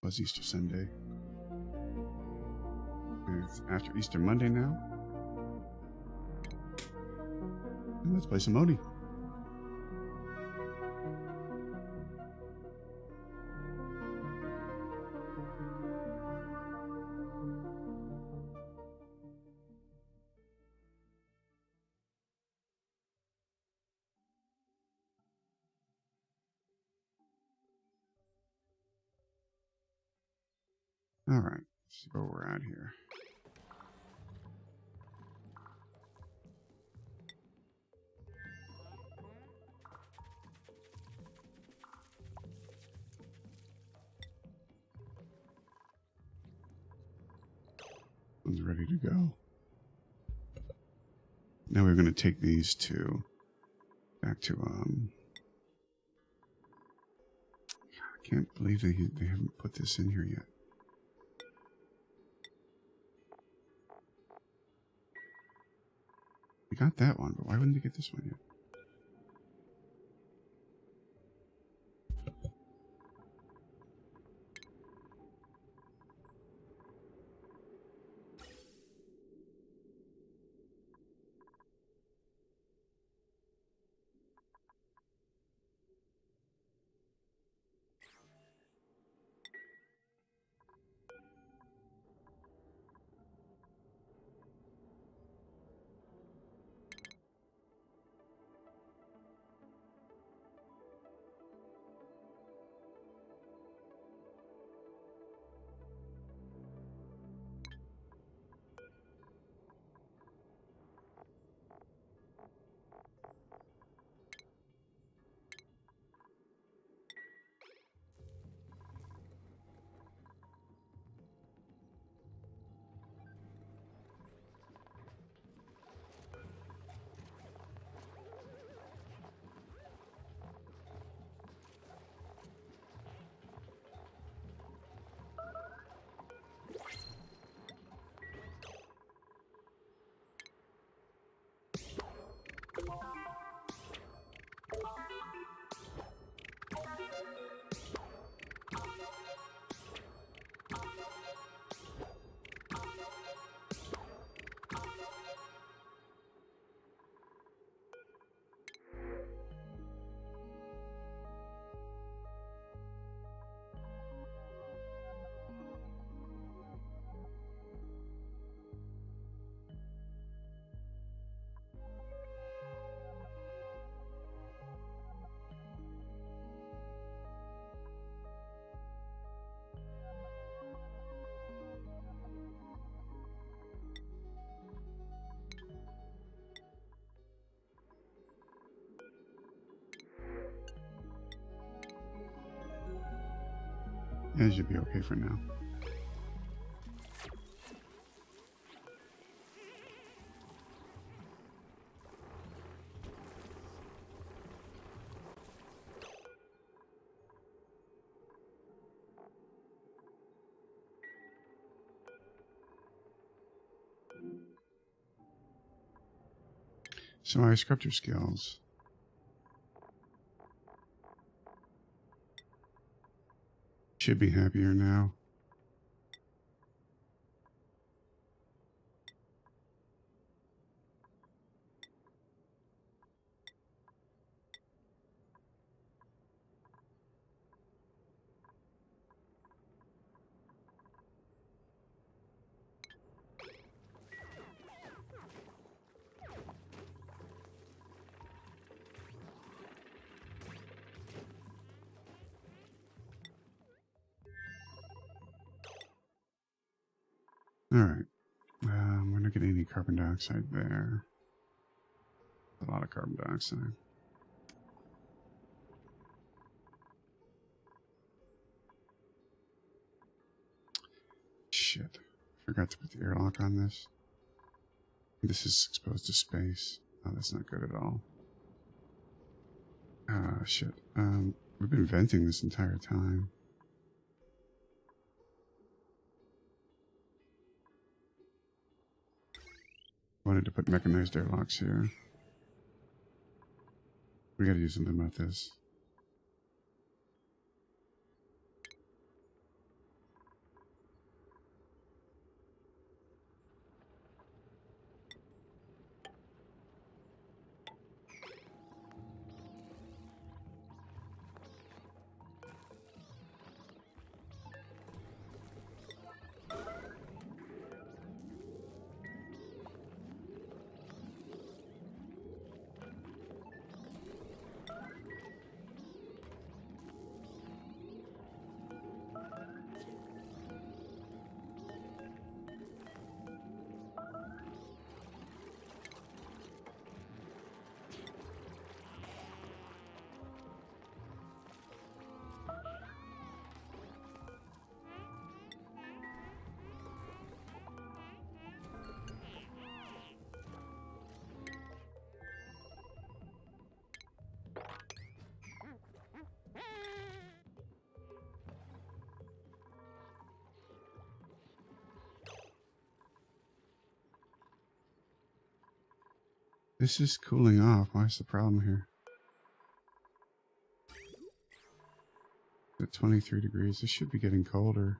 Was Easter Sunday. It's after Easter Monday now. And let's play some Oni. All right, let's see where we're at here. One's ready to go. Now we're going to take these two back to I can't believe they haven't put this in here yet. We got that one, but why wouldn't they get this one yet? That should be okay for now. So I scrubbed your skills. Should be happier now. All right. We're not getting any carbon dioxide there. A lot of carbon dioxide. Shit. Forgot to put the airlock on this. This is exposed to space. Oh, that's not good at all. Ah, shit. We've been venting this entire time. Wanted to put mechanized airlocks here. We gotta do something about this. This is cooling off. What's the problem here? At 23 degrees, this should be getting colder,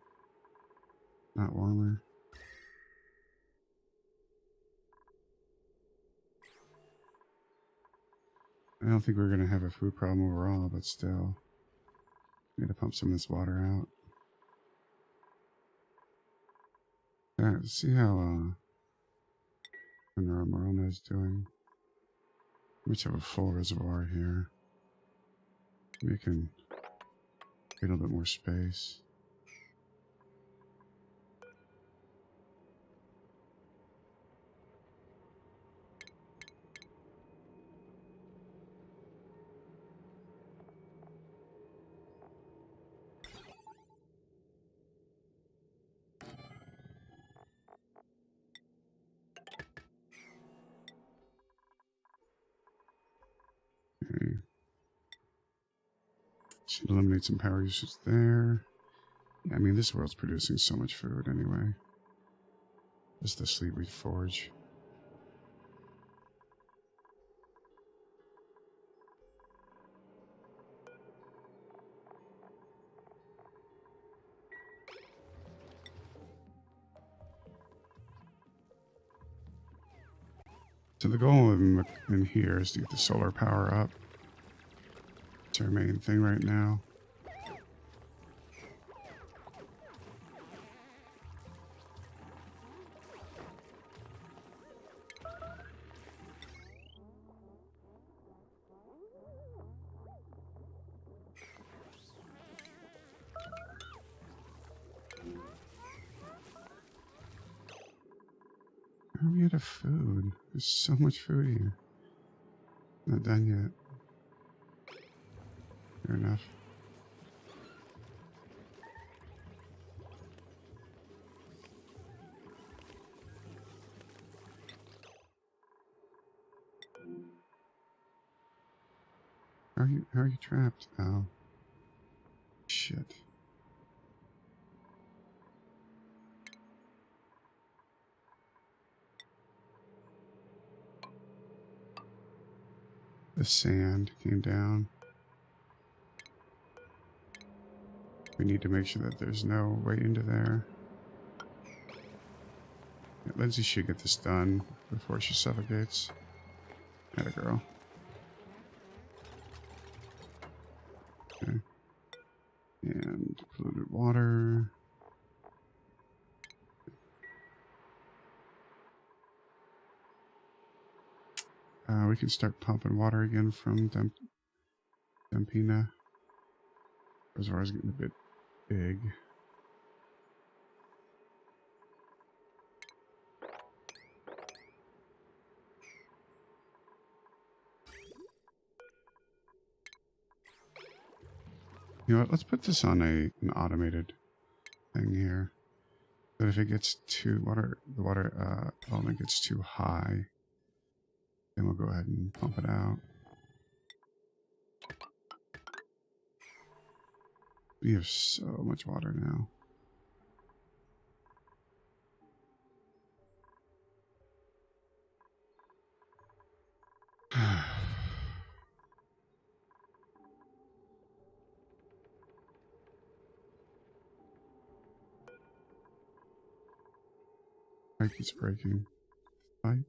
not warmer. I don't think we're going to have a food problem overall, but still. Need to pump some of this water out. Let's see how Morona is doing. We have a full reservoir here. We can get a little bit more space. Okay. Should eliminate some power usage there. Yeah, I mean, this world's producing so much food anyway. Just the sleep we forge. So the goal in here is to get the solar power up. It's our main thing right now. How are we out of food? There's so much food here. Not done yet. Fair enough. How are you trapped? Oh. Shit. The sand came down. We need to make sure that there's no way into there. Yeah, Lindsay should get this done before she suffocates. Atta girl. Okay. And polluted water. We can start pumping water again from Dempina. Reservoir's getting a bit big. You know what? Let's put this on an automated thing here. But if it gets too the water element gets too high, then we'll go ahead and pump it out. We have so much water now. Pipe keeps breaking. Pipe.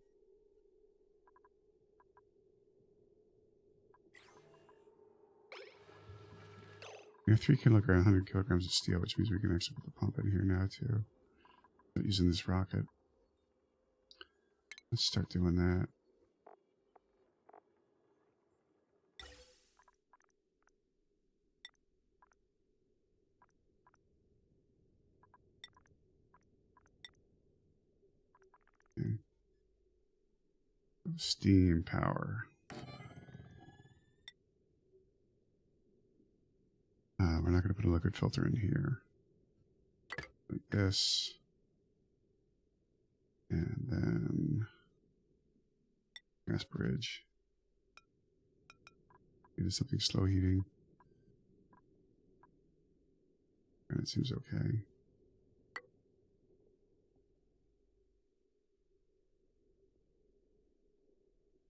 We have 3 kilograms, 100 kilograms of steel, which means we can actually put the pump in here now too. Not using this rocket. Let's start doing that. Okay. Steam power. We're not going to put a liquid filter in here. Like this. And then gas bridge. It is something slow heating. And it seems okay.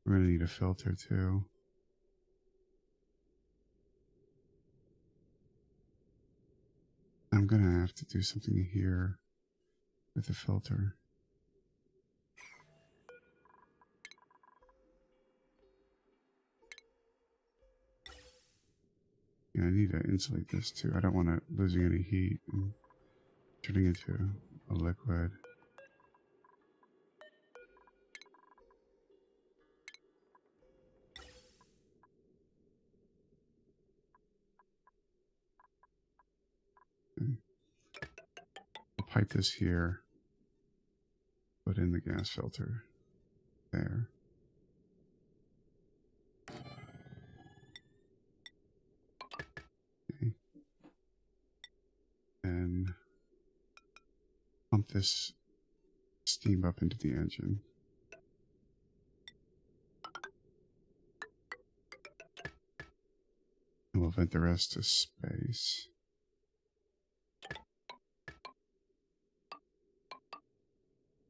We're going to need a filter too. I'm going to have to do something here with the filter. Yeah, I need to insulate this too. I don't want it losing any heat and turning into a liquid. Okay. I'll pipe this here. Put in the gas filter there. Okay. And pump this steam up into the engine. And we'll vent the rest to space.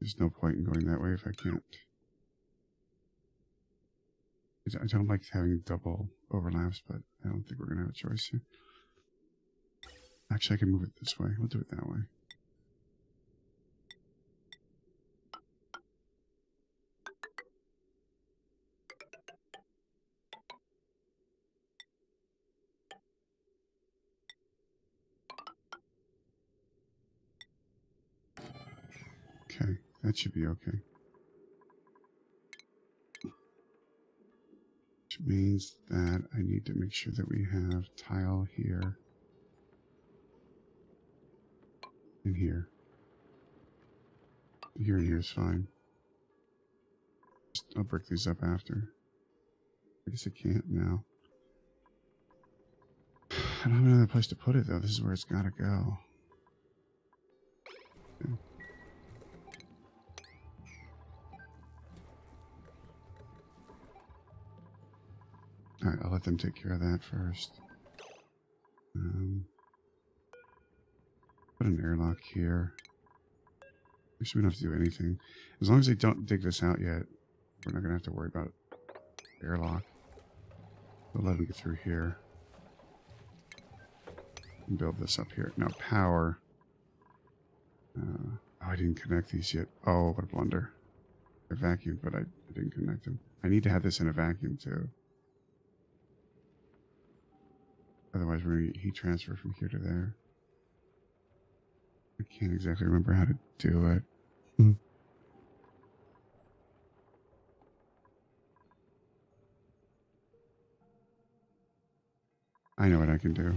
There's no point in going that way if I can't. I don't like having double overlaps, but I don't think we're going to have a choice here. Actually, I can move it this way. We'll do it that way. Okay, that should be okay. Which means that I need to make sure that we have tile here and here. Here and here is fine. I'll break these up after. I guess I can't now. I don't have another place to put it though. This is where it's gotta go. Okay. Alright, I'll let them take care of that first. Put an airlock here. Actually, we don't have to do anything. As long as they don't dig this out yet, we're not going to have to worry about airlock. We'll let them get through here. And build this up here. Now, power. Oh, I didn't connect these yet. Oh, what a blunder. They're vacuum, but I didn't connect them. I need to have this in a vacuum, too. Otherwise, we're going to get heat transfer from here to there. I can't exactly remember how to do it. I know what I can do.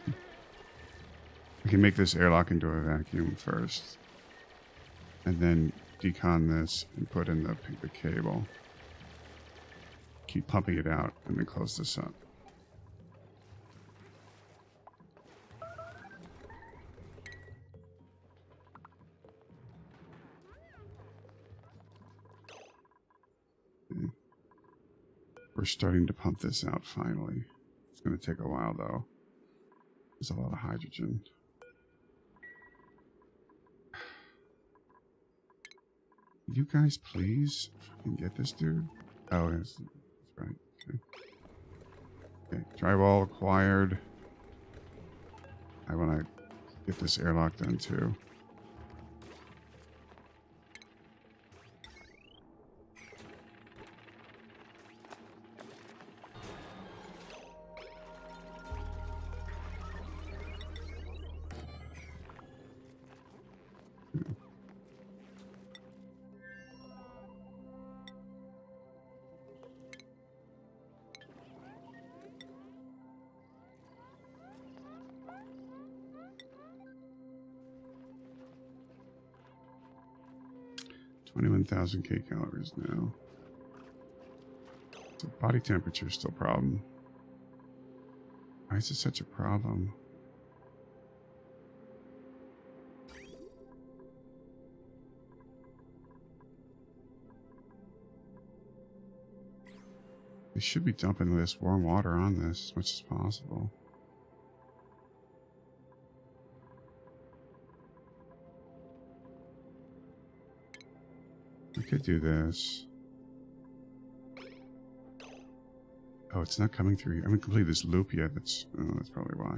I can make this airlock into a vacuum first. And then decon this and put in the cable. Keep pumping it out and then close this up. Okay. We're starting to pump this out finally. It's going to take a while though. There's a lot of hydrogen. You guys please fucking get this dude? Oh, yes, that's right. Okay. Okay, drywall acquired. I want to get this airlock done too. $21,000 kcals now. So body temperature is still a problem. Why is it such a problem? They should be dumping this warm water on this as much as possible. We could do this. Oh, it's not coming through. I haven't completed this loop yet. That's probably why.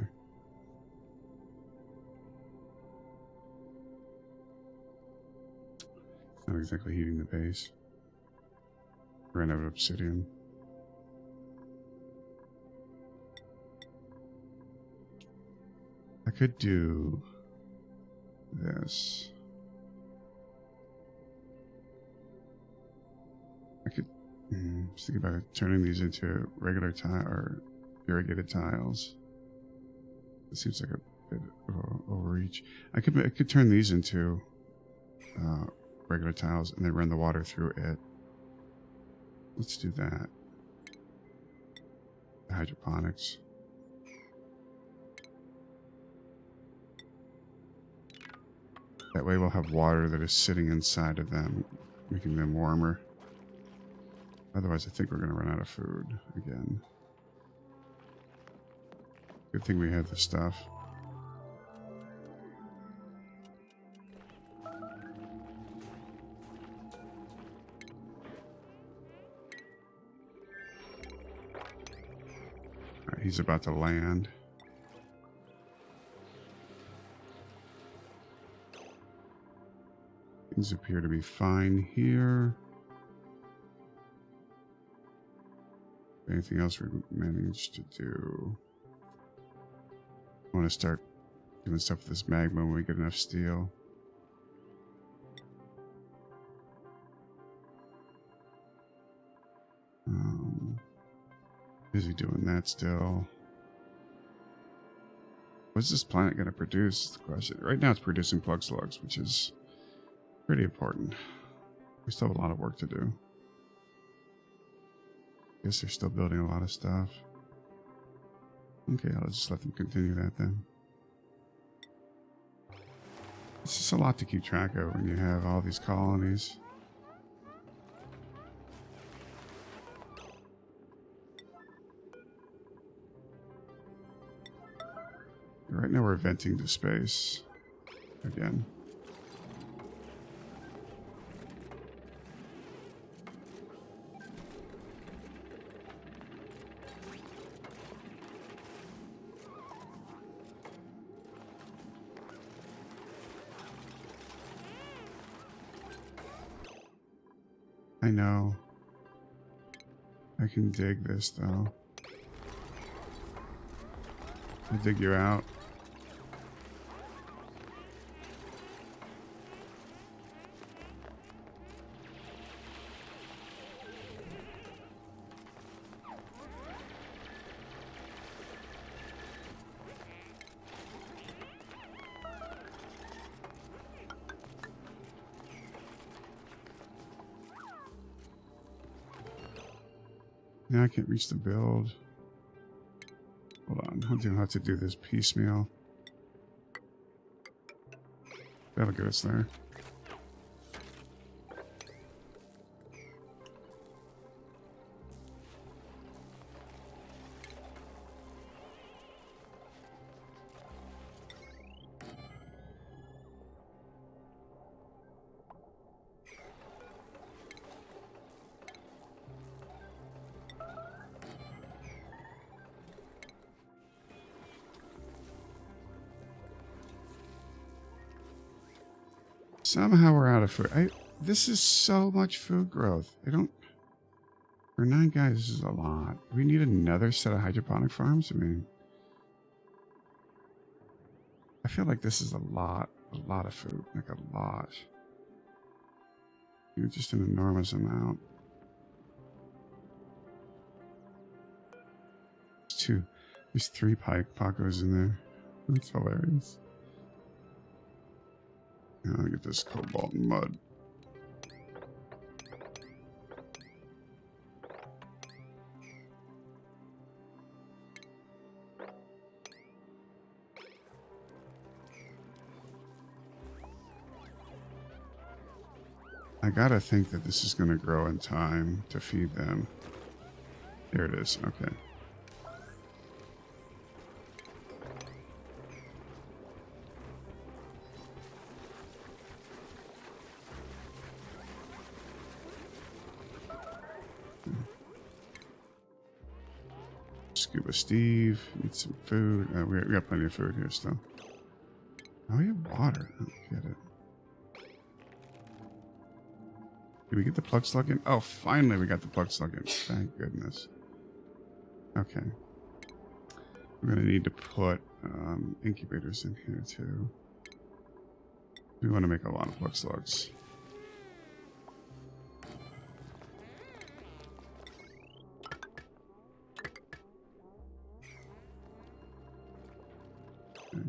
It's not exactly heating the base. Ran out of obsidian. I could do this. I could just think about it, turning these into regular tile or irrigated tiles. It seems like a bit of overreach. I could turn these into regular tiles and then run the water through it. Let's do that. The hydroponics. That way we'll have water that is sitting inside of them, making them warmer. Otherwise, I think we're going to run out of food again. Good thing we have the stuff. Alright, he's about to land. Things appear to be fine here. Anything else we managed to do? I want to start doing stuff with this magma when we get enough steel. Busy doing that still. What's this planet going to produce? Is the question. Right now it's producing plug slugs, which is pretty important. We still have a lot of work to do. Guess they're still building a lot of stuff. Okay, I'll just let them continue that then. It's just a lot to keep track of when you have all these colonies. Right now we're venting to space again. I know. I can dig this though. I'll dig you out. Now I can't reach the build. Hold on, I'm gonna have to do this piecemeal. That'll get us there. Somehow we're out of food. This is so much food growth. For 9 guys, this is a lot. Do we need another set of hydroponic farms? I mean, I feel like this is a lot of food, like a lot. Just an enormous amount. There's 3 Pacos in there. That's hilarious. I'll get this cobalt and mud. I gotta think that this is gonna grow in time to feed them. There it is, okay. Scuba Steve, need some food. We got plenty of food here still. Oh, we have water. I don't get it. Did we get the plug slug in? Oh, finally we got the plug slug in. Thank goodness. Okay. We're going to need to put incubators in here too. We want to make a lot of plug slugs. Okay.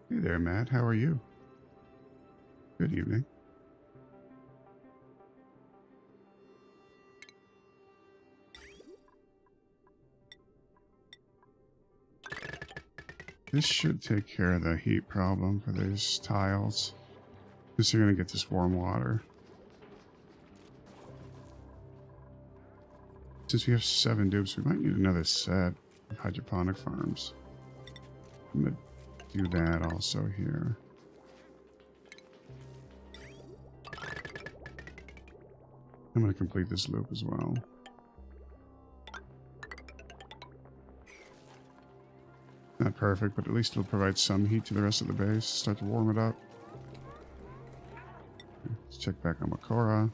Hey there, Matt. How are you? Good evening. This should take care of the heat problem for these tiles. Because you're going to get this warm water. Since we have 7 dupes, we might need another set of hydroponic farms. I'm going to do that also here. I'm going to complete this loop as well. Not perfect, but at least it'll provide some heat to the rest of the base. Start to warm it up. Let's check back on Makora.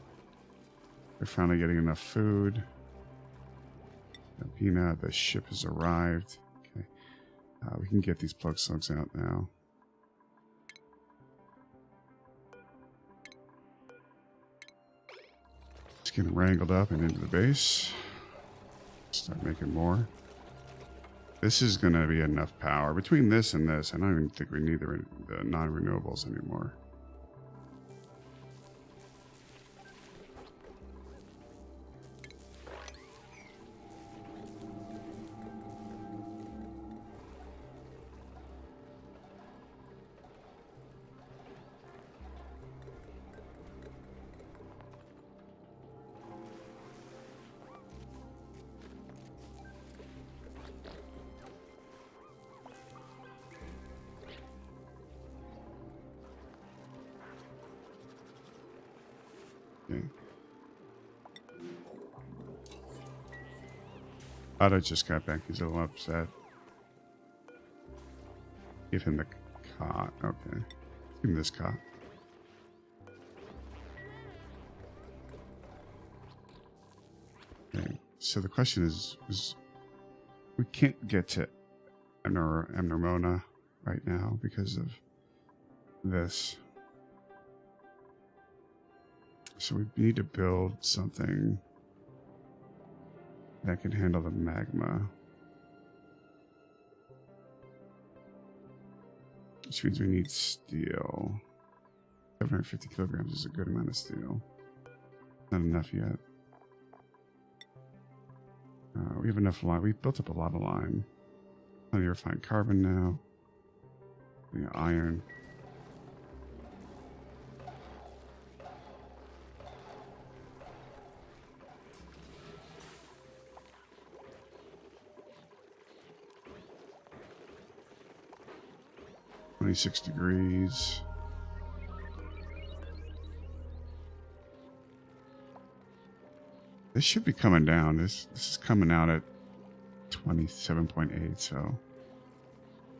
We're finally getting enough food. Peanut, the ship has arrived. Okay, we can get these plug slugs out now. Just getting wrangled up and into the base. Start making more. This is going to be enough power. Between this and this, I don't even think we need the non-renewables anymore. Okay. Otto just got back. He's a little upset. Give him the cot. Okay. Give him this cot. Okay. So the question is we can't get to Amnormona right now because of this. So we need to build something that can handle the magma. Which means we need steel. 750 kilograms is a good amount of steel. Not enough yet. We have enough lime. We've built up a lot of lime. Plenty of refined carbon now. We got iron. $26 degrees. This should be coming down. This is coming out at 27.8, so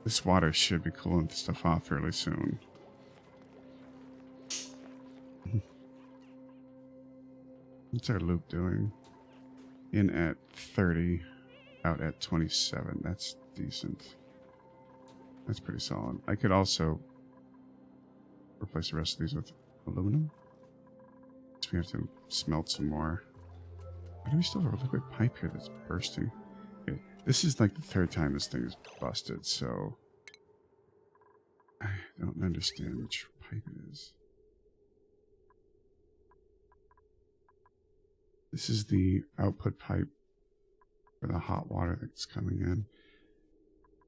this water should be cooling stuff off fairly soon. What's our loop doing? In at 30, out at 27. That's decent. That's pretty solid. I could also replace the rest of these with aluminum. So we have to smelt some more. Why do we still have a liquid pipe here that's bursting? Okay, this is like the 3rd time this thing is busted, so I don't understand which pipe it is. This is the output pipe for the hot water that's coming in.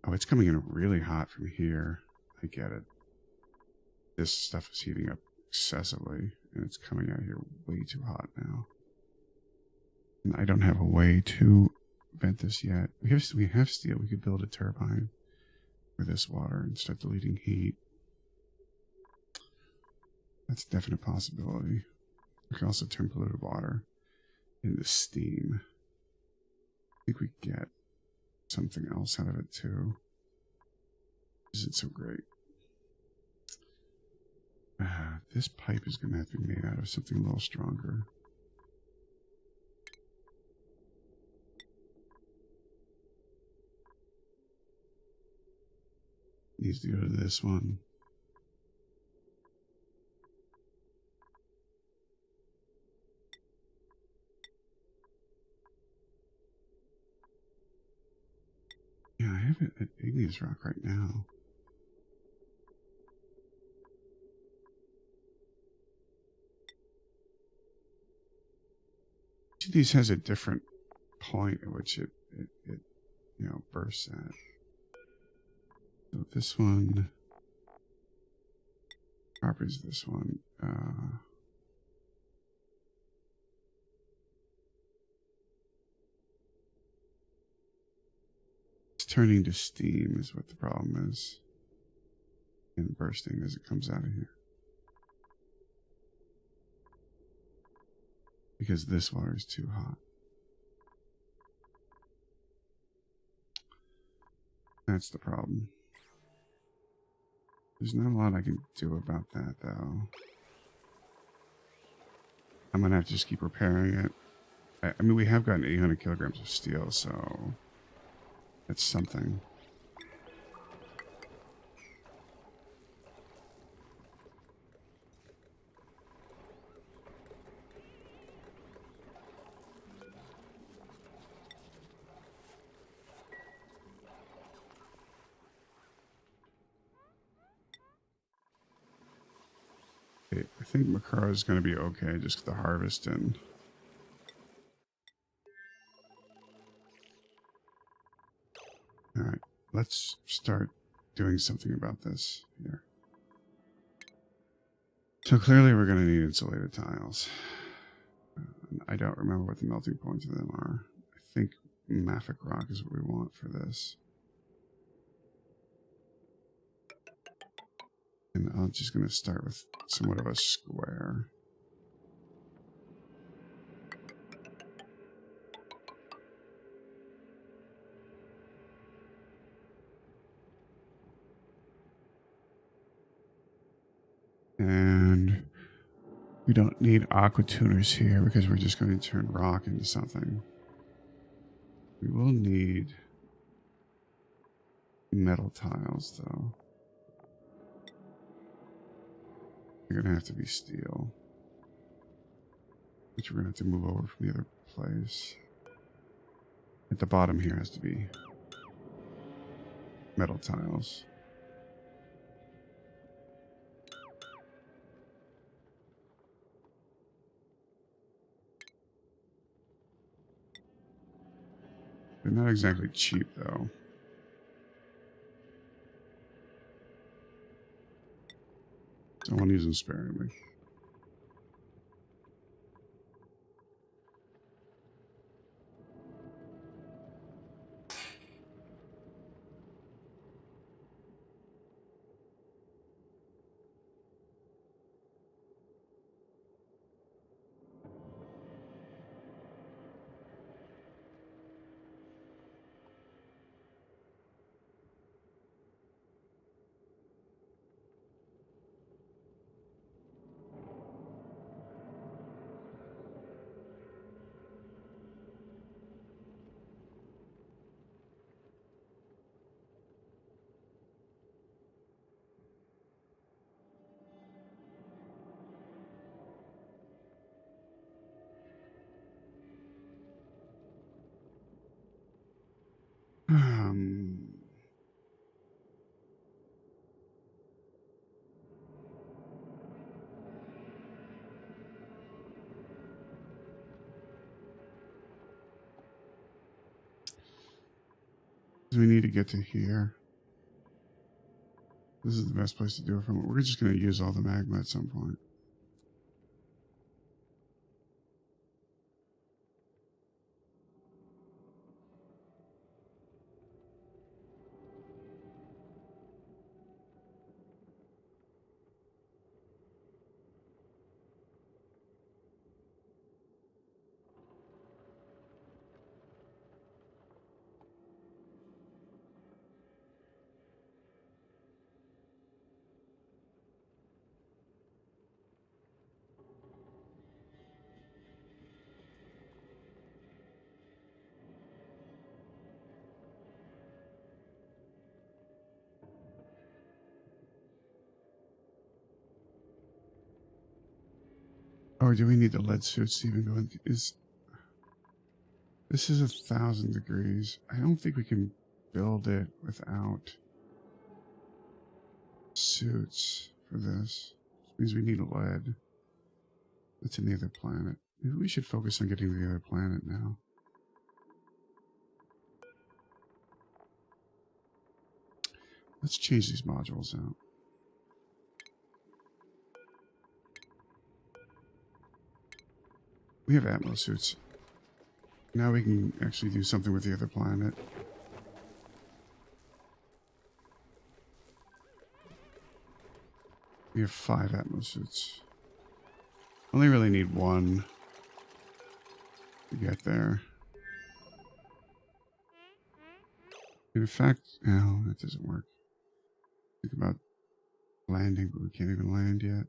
Oh, it's coming in really hot from here. I get it. This stuff is heating up excessively, and it's coming out here way too hot now. And I don't have a way to vent this yet. We have steel. We could build a turbine for this water and start deleting heat. That's a definite possibility. We can also turn polluted water into steam. I think we get something else out of it too. Isn't so great. This pipe is going to have to be made out of something a little stronger. Needs to go to this one. Yeah, I have it at igneous rock right now. Each of these has a different point at which it bursts at. So this one, properties of this one, it's turning to steam is what the problem is, and bursting as it comes out of here. Because this water is too hot. That's the problem. There's not a lot I can do about that, though. I'm going to have to just keep repairing it. I mean, we have gotten 800 kilograms of steel, so that's something. I think Makara is going to be okay, just the harvest and all right, let's start doing something about this here. So clearly we're going to need insulated tiles. I don't remember what the melting points of them are. I think mafic rock is what we want for this. And I'm just going to start with somewhat of a square. And we don't need aqua tuners here because we're just going to turn rock into something. We will need metal tiles, though. They're going to have to be steel, which we're going to have to move over from the other place. At the bottom here has to be metal tiles. They're not exactly cheap, though. So I want to use them sparingly. We need to get to here. This is the best place to do it from. We're just going to use all the magma at some point. Oh, do we need the lead suits to even go in? This is 1,000 degrees. I don't think we can build it without suits for this. Which means we need lead. That's in the other planet. Maybe we should focus on getting to the other planet now. Let's change these modules out. We have Atmos suits. Now we can actually do something with the other planet. We have 5 Atmos suits. Only really need 1 to get there. In fact, no, that doesn't work. Think about landing, but we can't even land yet.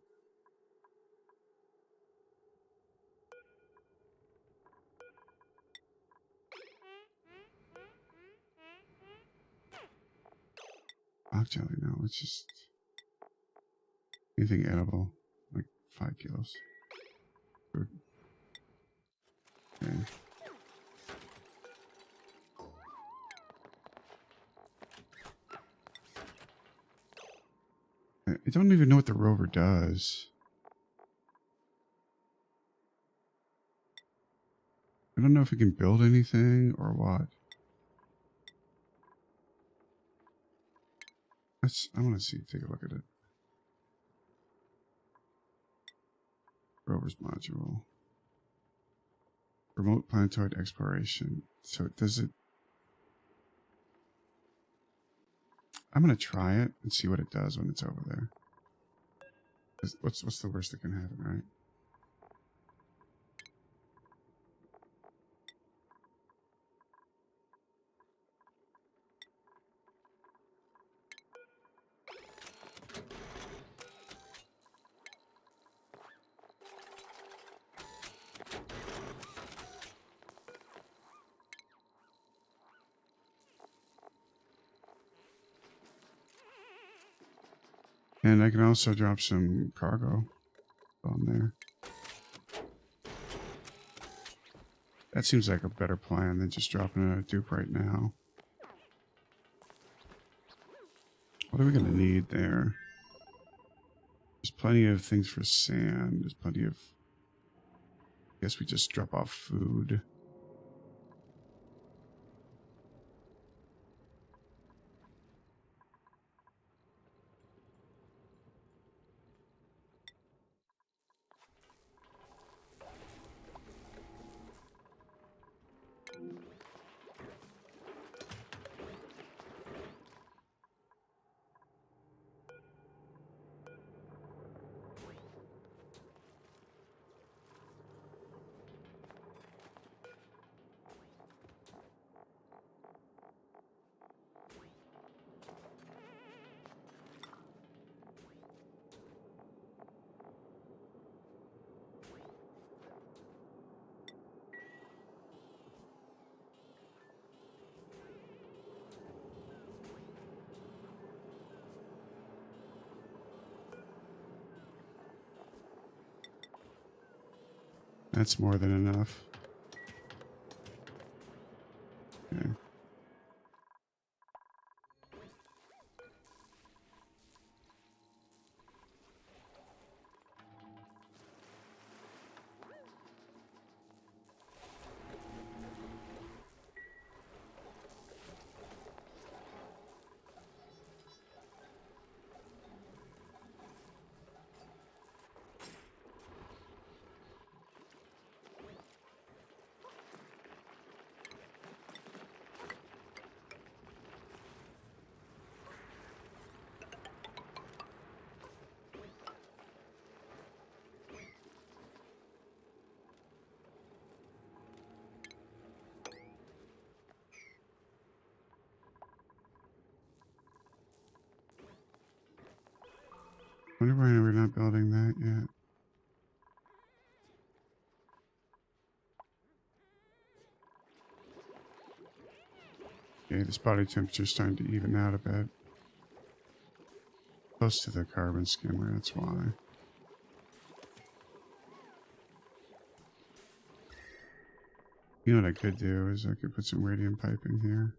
Actually, no, it's just anything edible, like 5 kilos. Good. Okay. I don't even know what the rover does. I don't know if we can build anything or what. I want to see, take a look at it. Rover's module. Remote planetoid exploration. So does it... I'm going to try it and see what it does when it's over there. What's the worst that can happen, right? And I can also drop some cargo on there. That seems like a better plan than just dropping a dupe right now. What are we going to need there? There's plenty of things for sand. There's plenty of... I guess we just drop off food. That's more than enough. Okay. Wonder why we're not building that yet. Okay, this body temperature is starting to even out a bit. Close to the carbon skimmer, that's why. You know what I could do is I could put some radium piping here.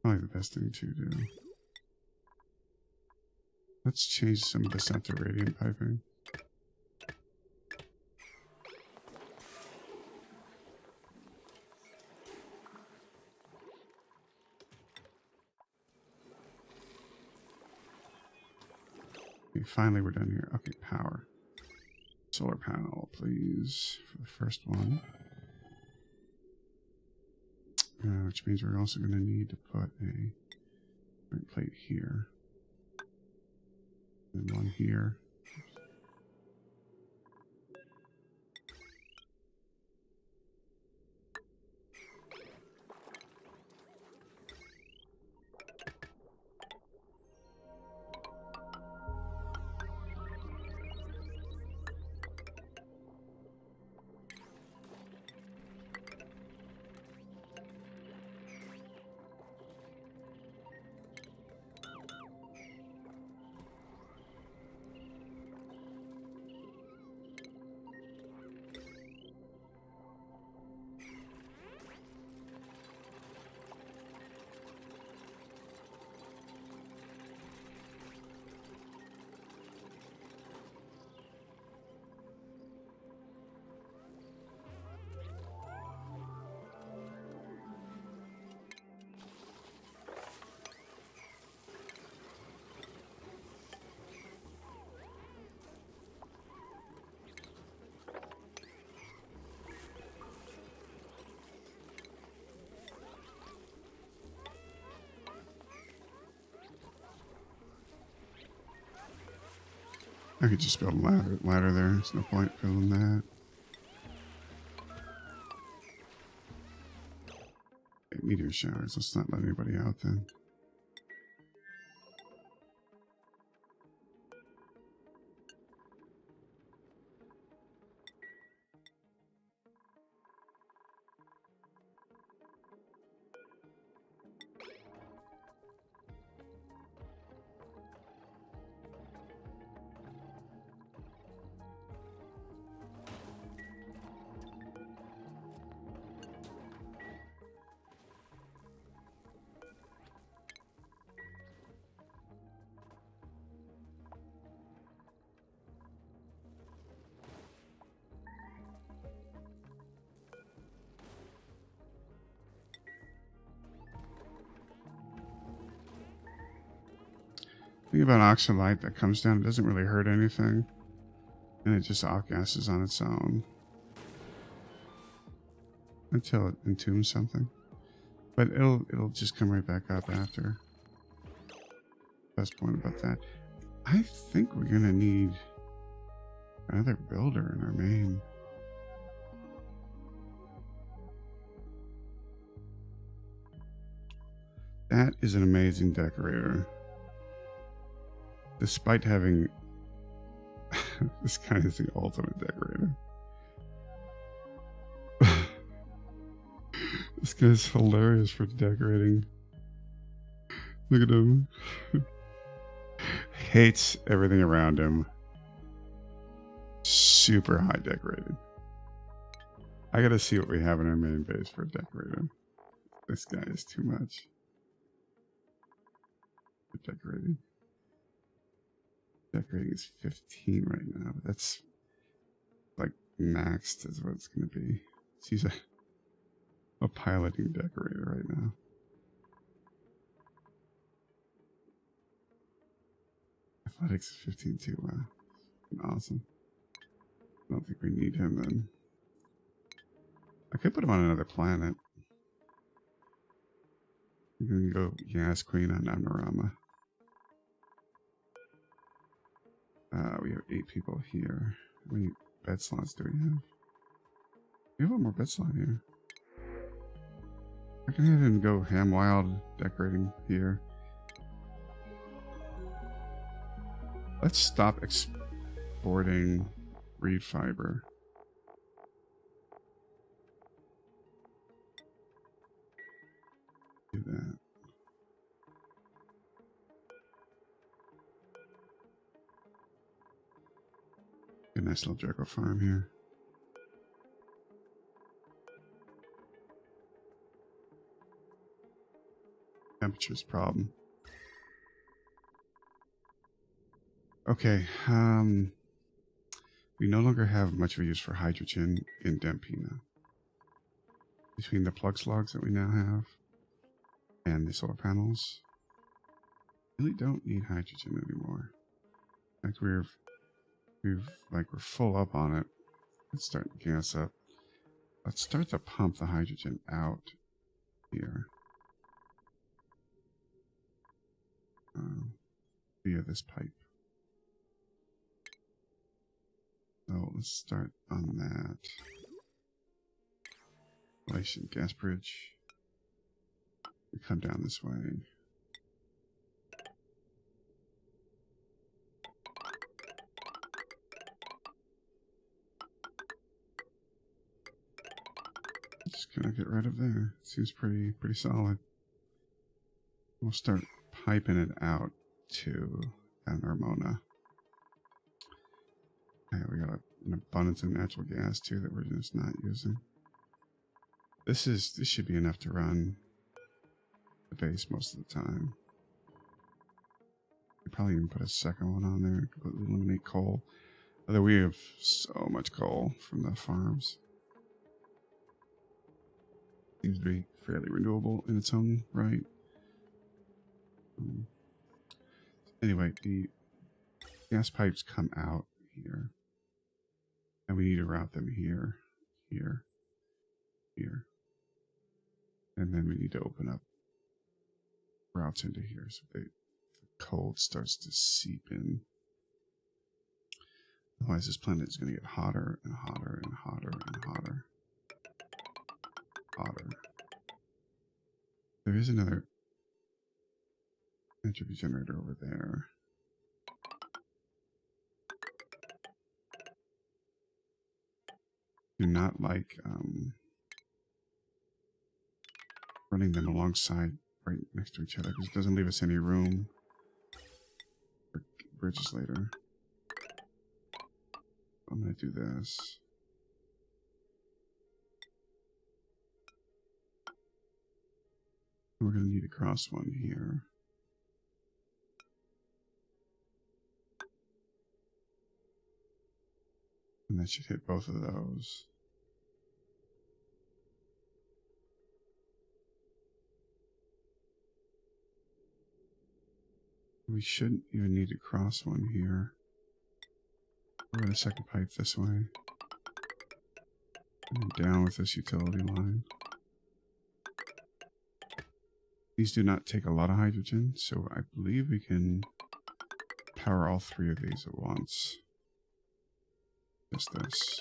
Probably the best thing to do. Let's change some of this out to radium piping. Okay, finally we're done here. Okay, power. Solar panel, please, for the first one. Which means we're also going to need to put a plate here. And one here. I could just build a ladder there. There's no point building that. Okay, meteor showers. Let's not let anybody out then. Think about oxalite that comes down. It doesn't really hurt anything. And it just off-gasses on its own. Until it entombs something. But it'll just come right back up after. Best point about that. I think we're gonna need another builder in our main. That is an amazing decorator. Despite having this guy is the ultimate decorator. This guy's hilarious for decorating. Look at him. Hates everything around him. Super high decorated. I gotta see what we have in our main base for a decorator. This guy is too much. Decorating. Decorating is 15 right now, but that's like maxed is what it's going to be. She's a piloting decorator right now. Athletics is 15 too. Wow. Awesome. I don't think we need him then. I could put him on another planet. I'm going to go Gas Queen on Namarama. We have 8 people here. How many bed slots do we have? We have one more bed slot here. I can go ahead and go ham wild decorating here. Let's stop exporting reed fiber. Do that. Nice little Draco farm here. Temperature's problem. Okay, we no longer have much of a use for hydrogen in Dampina. Between the plug slugs that we now have and the solar panels, we really don't need hydrogen anymore. In fact, we're full up on it. Let's start gas up. Let's start to pump the hydrogen out here via this pipe. So let's start on that. Relation gas bridge. We come down this way. Just gonna get right up there. Seems pretty solid. We'll start piping it out to Armona. Okay, we got an abundance of natural gas too that we're just not using. This should be enough to run the base most of the time. We probably even put a second one on there, completely eliminate coal. Although we have so much coal from the farms. Seems to be fairly renewable in its own right. Anyway, the gas pipes come out here. And we need to route them here, here, here. And then we need to open up routes into here so the cold starts to seep in. Otherwise, this planet is going to get hotter and hotter and hotter and hotter. Hotter. There is another entropy generator over there. Do not like running them alongside right next to each other because it doesn't leave us any room for bridges later. I'm going to do this. We're going to need to cross one here. And that should hit both of those. We shouldn't even need to cross one here. We're going to second pipe this way. And down with this utility line. These do not take a lot of hydrogen, so I believe we can power all three of these at once. Just this.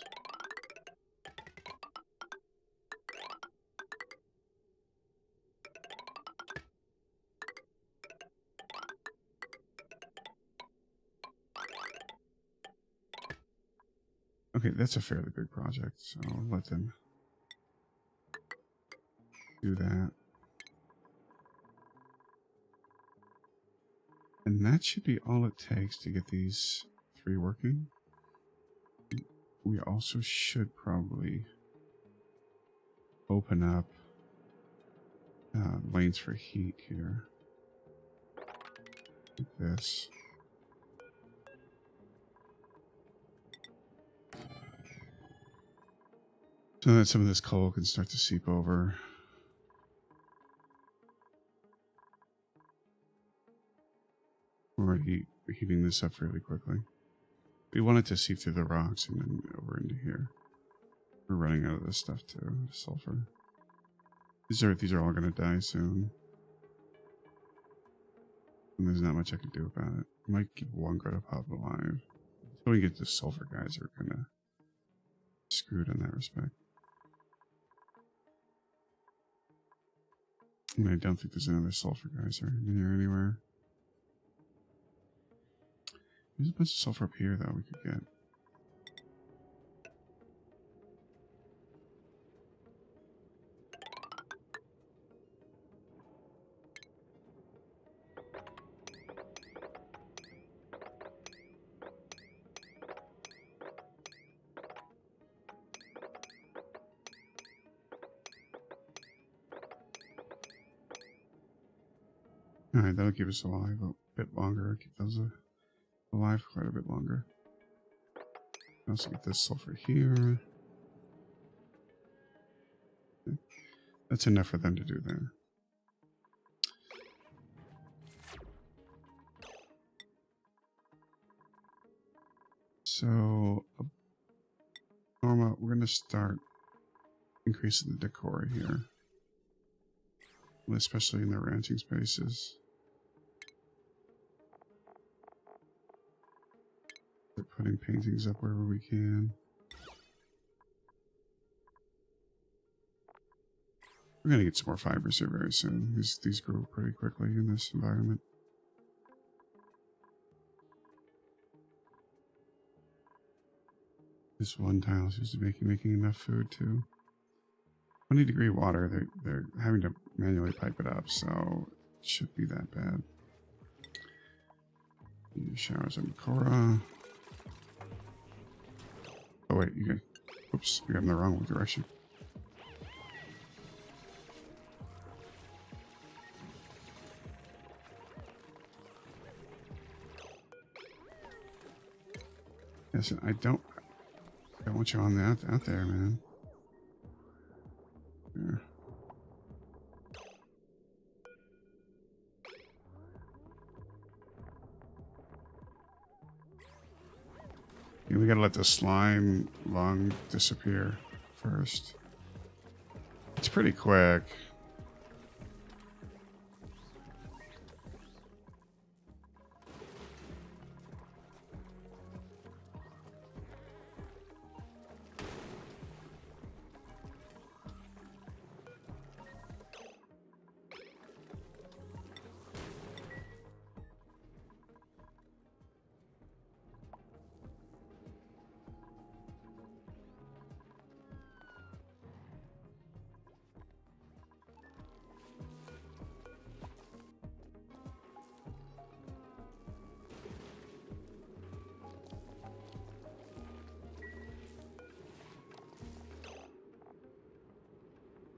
Okay, that's a fairly big project, so I'll let them do that. And that should be all it takes to get these three working. We also should probably open up lanes for heat here. Like this. So that some of this coal can start to seep over. We're already heating this up fairly quickly. We want it to seep through the rocks and then over into here. We're running out of this stuff too, sulfur. These are all gonna die soon. And there's not much I can do about it. I might keep one Grotopop alive. Until we get the sulfur guys are kinda screwed in that respect. And I don't think there's another sulfur geyser in here anywhere. There's a bunch of sulfur up here that we could get. Alright, that'll keep us alive a bit longer. Keep those alive quite a bit longer. Also get this sulfur here. Okay. That's enough for them to do there. So, Norma, we're going to start increasing the decor here, especially in the ranching spaces. We're putting paintings up wherever we can. We're going to get some more fibers here very soon. These grow pretty quickly in this environment. This one tile seems to be making enough food too. 20-degree water, they're having to manually pipe it up, so it shouldn't be that bad. Showers on Cora. Oh wait, you got, oops, you got in the wrong direction. Yes, I don't want you on that out there, man. There. Yeah, we gotta let the slime lung disappear first. It's pretty quick.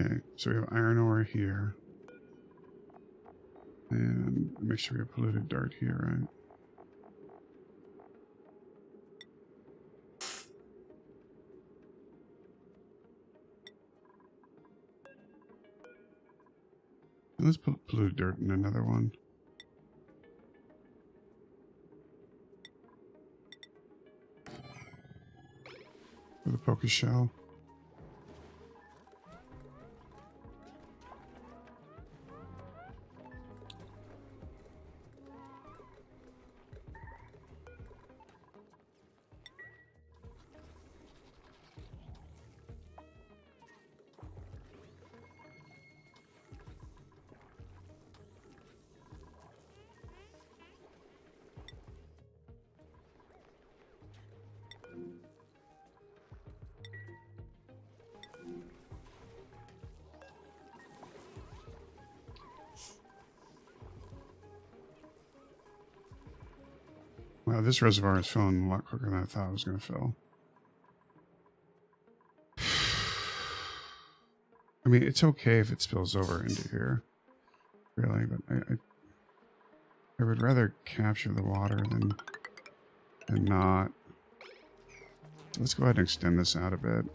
Okay, so we have iron ore here. And make sure we have polluted dirt here, right? And let's put polluted dirt in another one. For the poker shell. Wow, this reservoir is filling a lot quicker than I thought it was going to fill. I mean, it's okay if it spills over into here, really, but I would rather capture the water than not. Let's go ahead and extend this out a bit.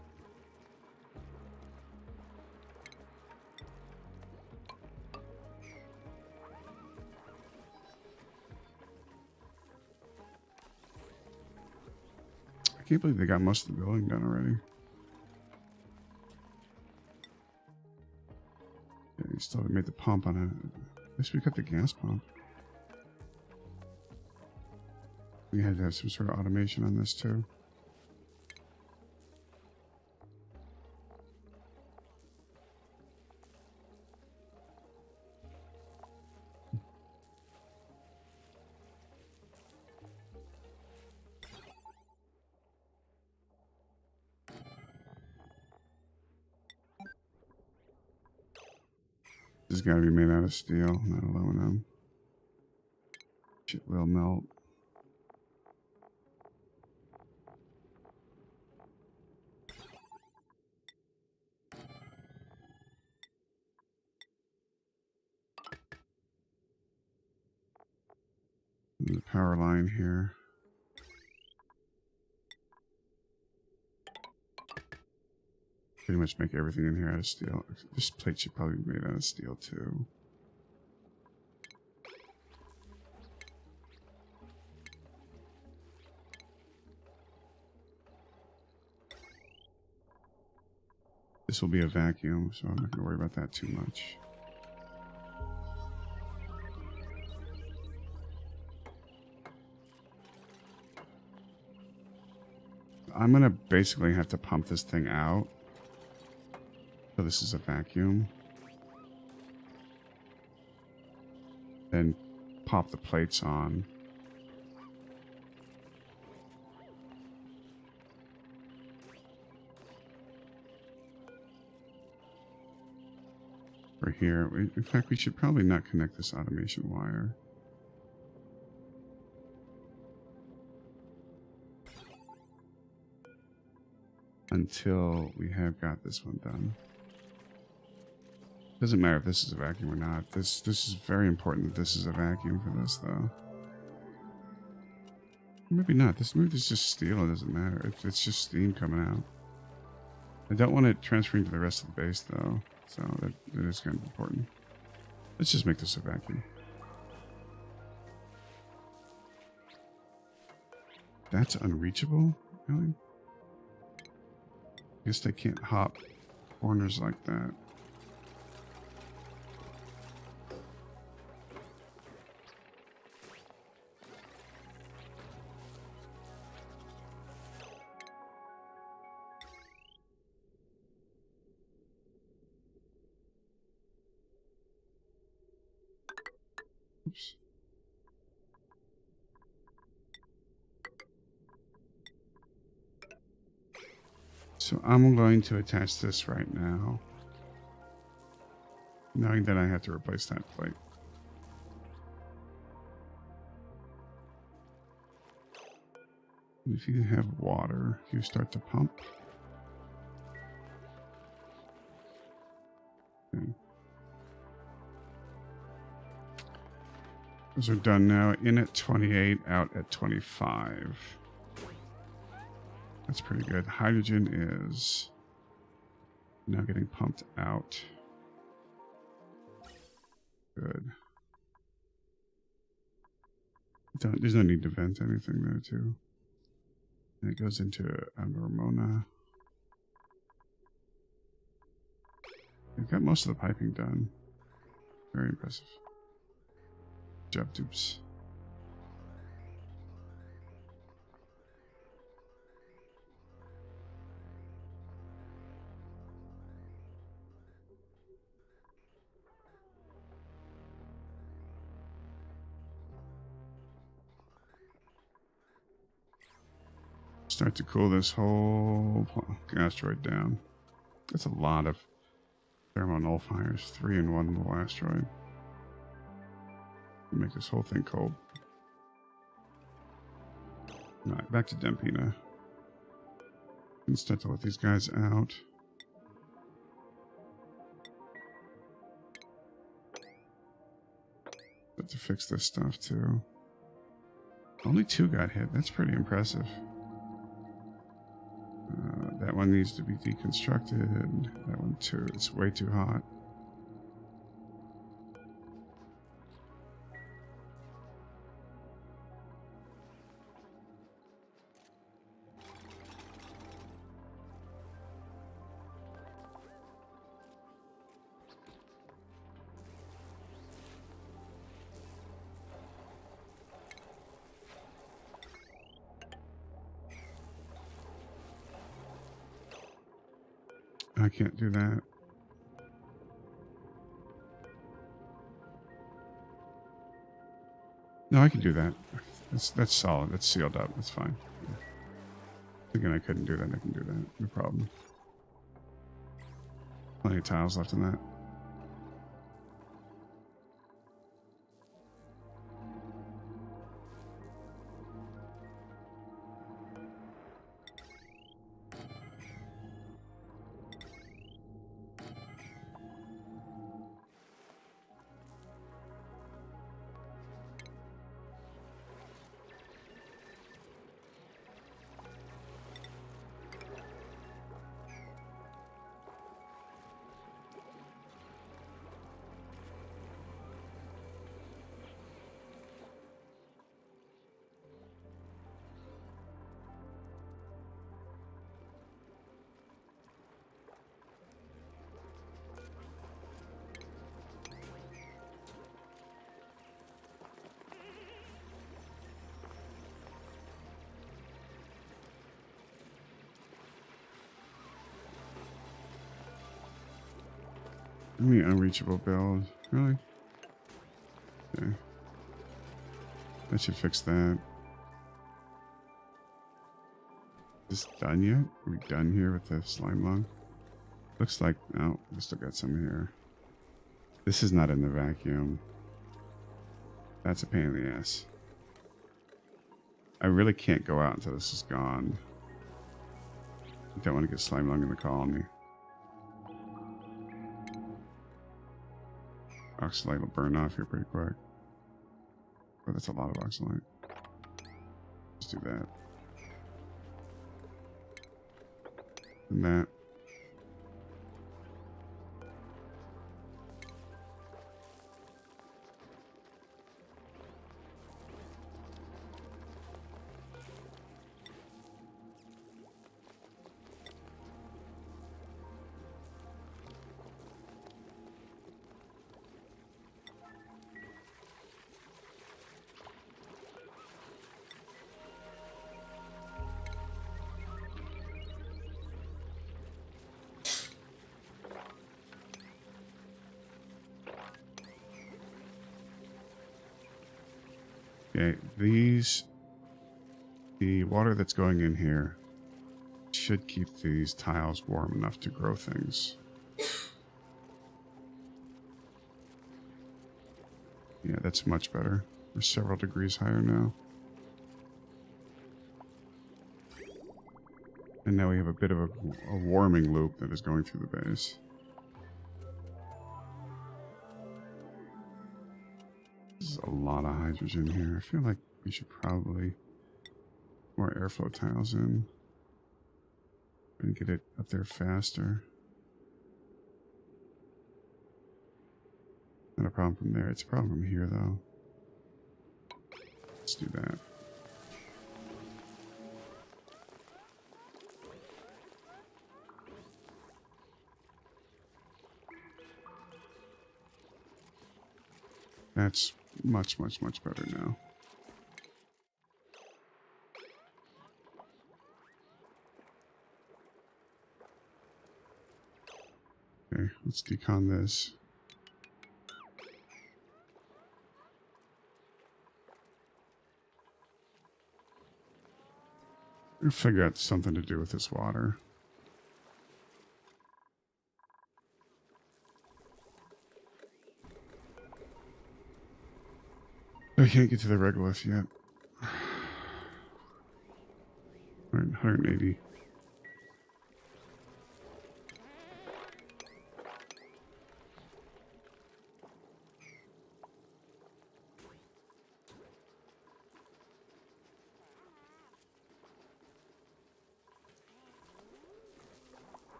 I can't believe they got most of the building done already. Yeah, you still haven't made the pump on it. At least we got the gas pump. We had to have some sort of automation on this too. This has got to be made out of steel, not aluminum. Shit will melt. The power line here. Pretty much make everything in here out of steel. This plate should probably be made out of steel too. This will be a vacuum, so I'm not going to worry about that too much. I'm going to basically have to pump this thing out. So this is a vacuum. Then pop the plates on. For here. In fact, we should probably not connect this automation wire. Until we have got this one done. Doesn't matter if this is a vacuum or not. This is very important that this is a vacuum for this, though. Maybe not. Maybe this is just steel. It doesn't matter. It's just steam coming out. I don't want it transferring to the rest of the base, though. So that is kind of important. Let's just make this a vacuum. That's unreachable? Really? I guess they can't hop corners like that. Oops. So I'm going to attach this right now, knowing that I have to replace that plate. If you have water, you start to pump. Okay. Those are done now. In at 28, out at 25. That's pretty good. Hydrogen is now getting pumped out. Good. There's no need to vent anything there, too. And it goes into Ramona. We've got most of the piping done. Very impressive. Good job, Dupes. Start to cool this whole asteroid down. That's a lot of thermal nullifiers. 3 in one little asteroid. Make this whole thing cold. Alright, back to Dempina. And start to let these guys out. But to fix this stuff too. Only 2 got hit. That's pretty impressive. That one needs to be deconstructed. That one too. It's way too hot. I can't do that. No, I can do that. That's solid. That's sealed up. That's fine. Yeah. Thinking I couldn't do that. I can do that. No problem. Plenty of tiles left in that. I mean, unreachable build. Really? Okay. That should fix that. Is this done yet? Are we done here with the slime lung? Looks like, no, we still got some here. This is not in the vacuum. That's a pain in the ass. I really can't go out until this is gone. I don't want to get slime lung in the colony. Oxalate will burn off here pretty quick. Oh, that's a lot of oxalate. Let's do that. And that. Okay, the water that's going in here should keep these tiles warm enough to grow things. Yeah, that's much better. We're several degrees higher now. And now we have a bit of a warming loop that is going through the base. There's a lot of hydrogen here. I feel like we should probably more airflow tiles in and get it up there faster. Not a problem from there. It's a problem from here, though. Let's do that. That's much, much, much better now. Okay, let's decon this. We'll figure out something to do with this water. I can't get to the regolith yet. 180.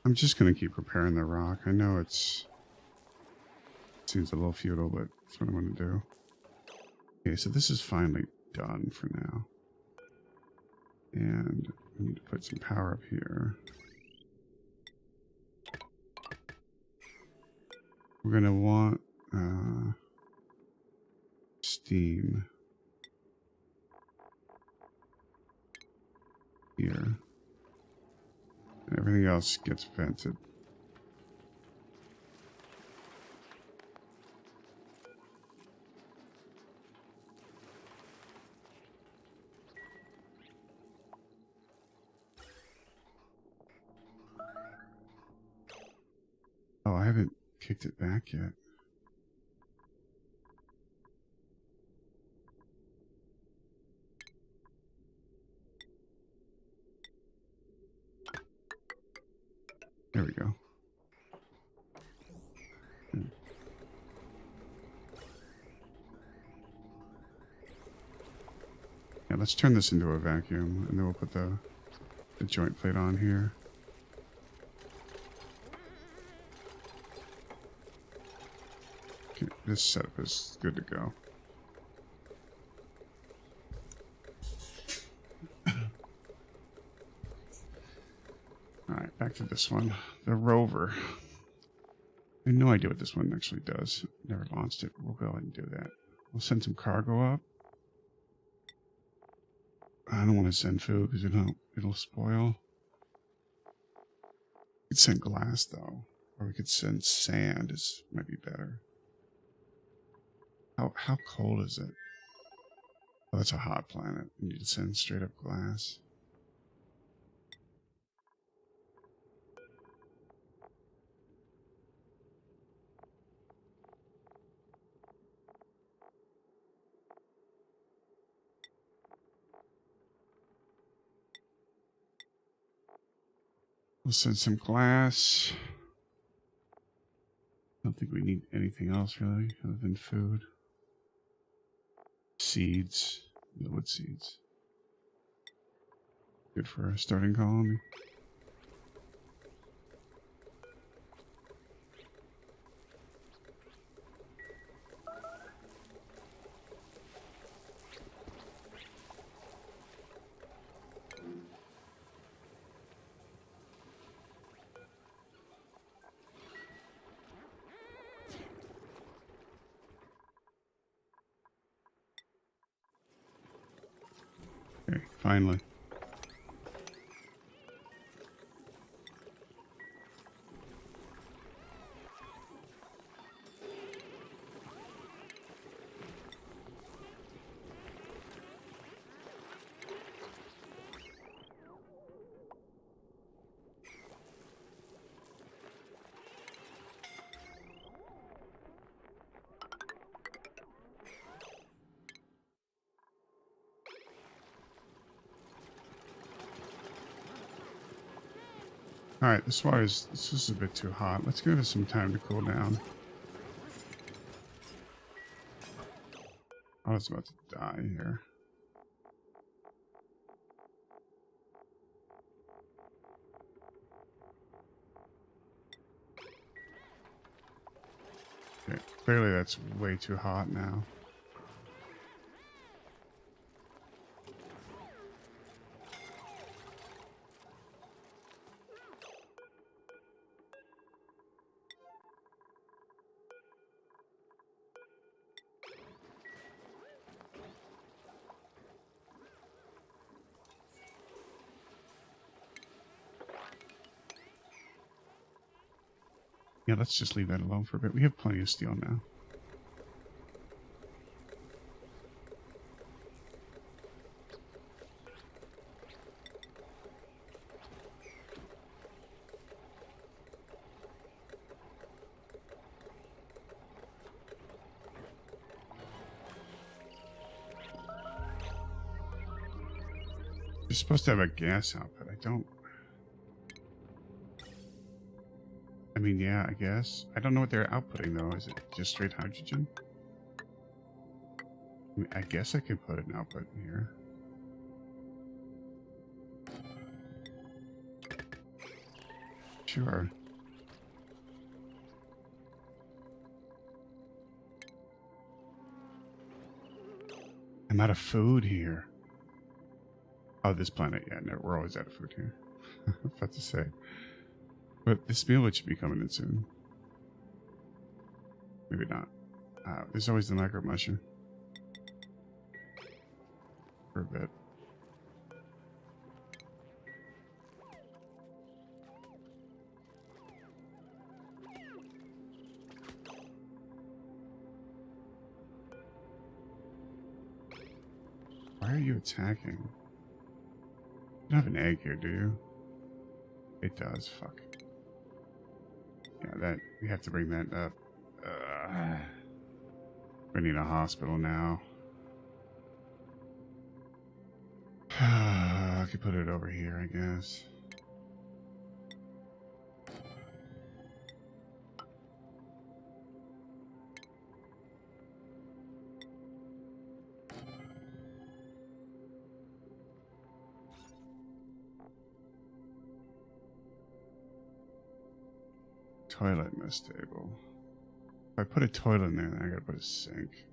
I'm just going to keep preparing the rock. I know it seems a little futile, but that's what I'm going to do. Okay, so this is finally done for now. And we need to put some power up here. We're going to want steam here. And everything else gets vented. Oh, I haven't kicked it back yet. There we go. Yeah, let's turn this into a vacuum, and then we'll put the the joint plate on here. Okay, this setup is good to go. Alright, back to this one. The rover. I have no idea what this one actually does. Never launched it. We'll go ahead and do that. We'll send some cargo up. I don't want to send food because it'll spoil. We could send glass though. Or we could send sand. Might be better. How cold is it? Oh, that's a hot planet. We need to send straight up glass. We'll send some glass. I don't think we need anything else really, other than food. Seeds. Wood seeds. Good for a starting colony. Okay, finally. Alright, this is a bit too hot. Let's give it some time to cool down. I was about to die here. Okay, clearly that's way too hot now. Yeah, let's just leave that alone for a bit. We have plenty of steel now. You're supposed to have a gas output. I don't... I mean, yeah, I guess. I don't know what they're outputting, though. Is it just straight hydrogen? I mean, I guess I could put an output in here. Sure. I'm out of food here. Oh, this planet. Yeah, no, we're always out of food here. I was about to say. But this meal should be coming in soon. Maybe not. There's always the micro mushroom. For a bit. Why are you attacking? You don't have an egg here, do you? It does. Fuck. Yeah, we have to bring that up. We need a hospital now. I could put it over here, I guess. toilet in this table. If I put a toilet in there, then I gotta put a sink.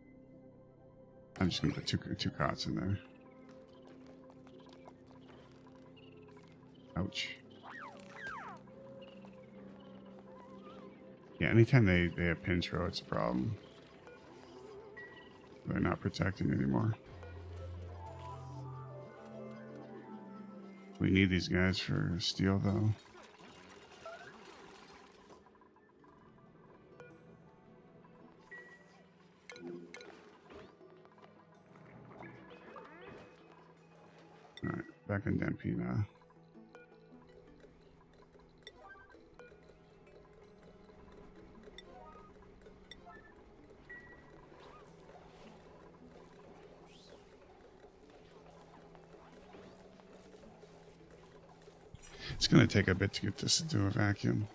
I'm just gonna put two cots in there. Ouch. Yeah, anytime they have pinch row, it's a problem. They're not protecting anymore. We need these guys for steel, though. Alright, back in DMP now. It's going to take a bit to get this to do a vacuum.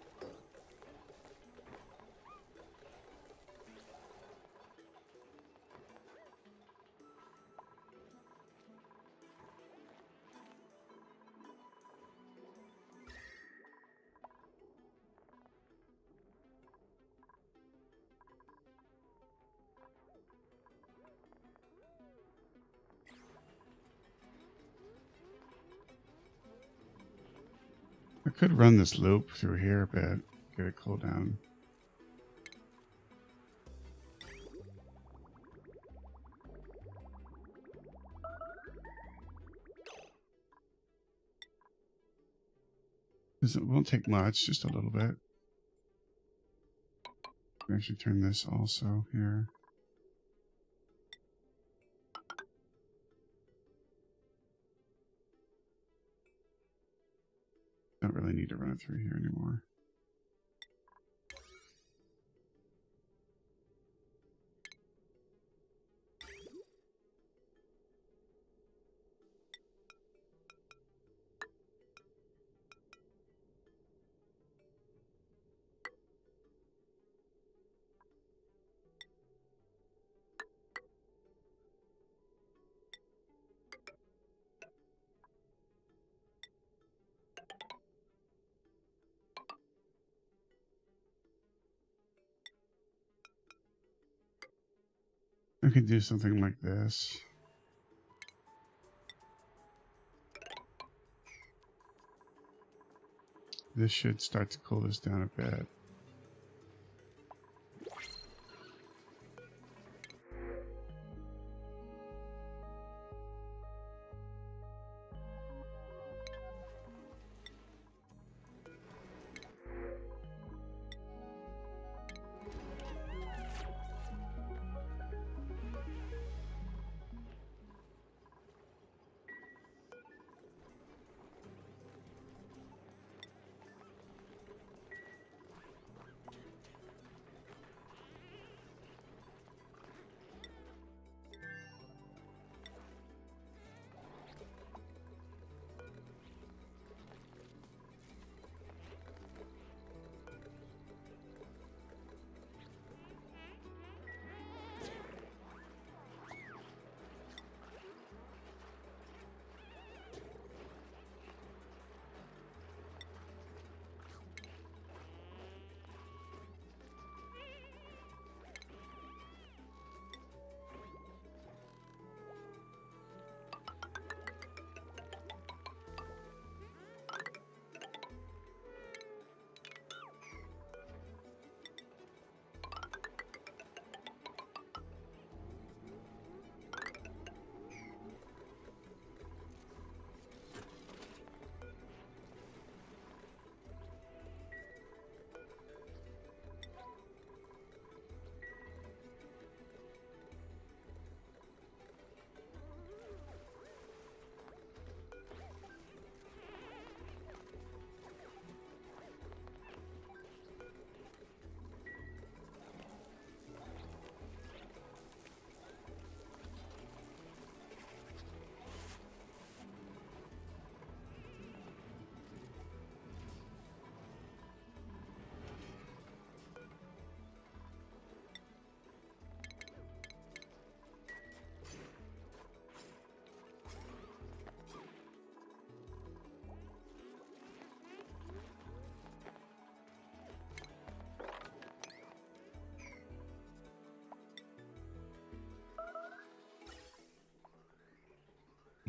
I could run this loop through here, but get it cool down. It won't take much, just a little bit. Actually turn this also here. Don't really need to run it through here anymore. I could do something like this. This should start to cool this down a bit.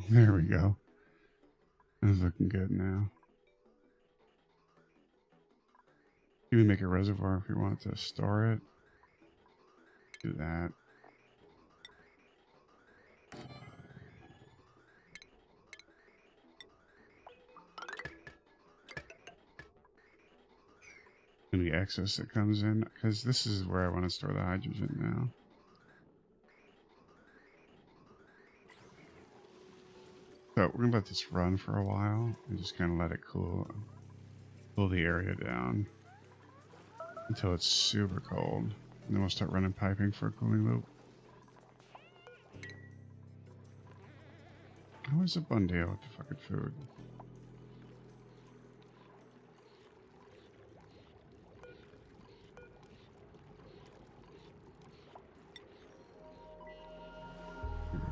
There we go. That's looking good now. You can make a reservoir if you want to store it. Do that. And the excess that comes in, because this is where I want to store the hydrogen now. So we're gonna let this run for a while and just kind of let it cool the area down until it's super cold, and then we'll start running piping for a cooling loop. How is a bun deal with the fucking food?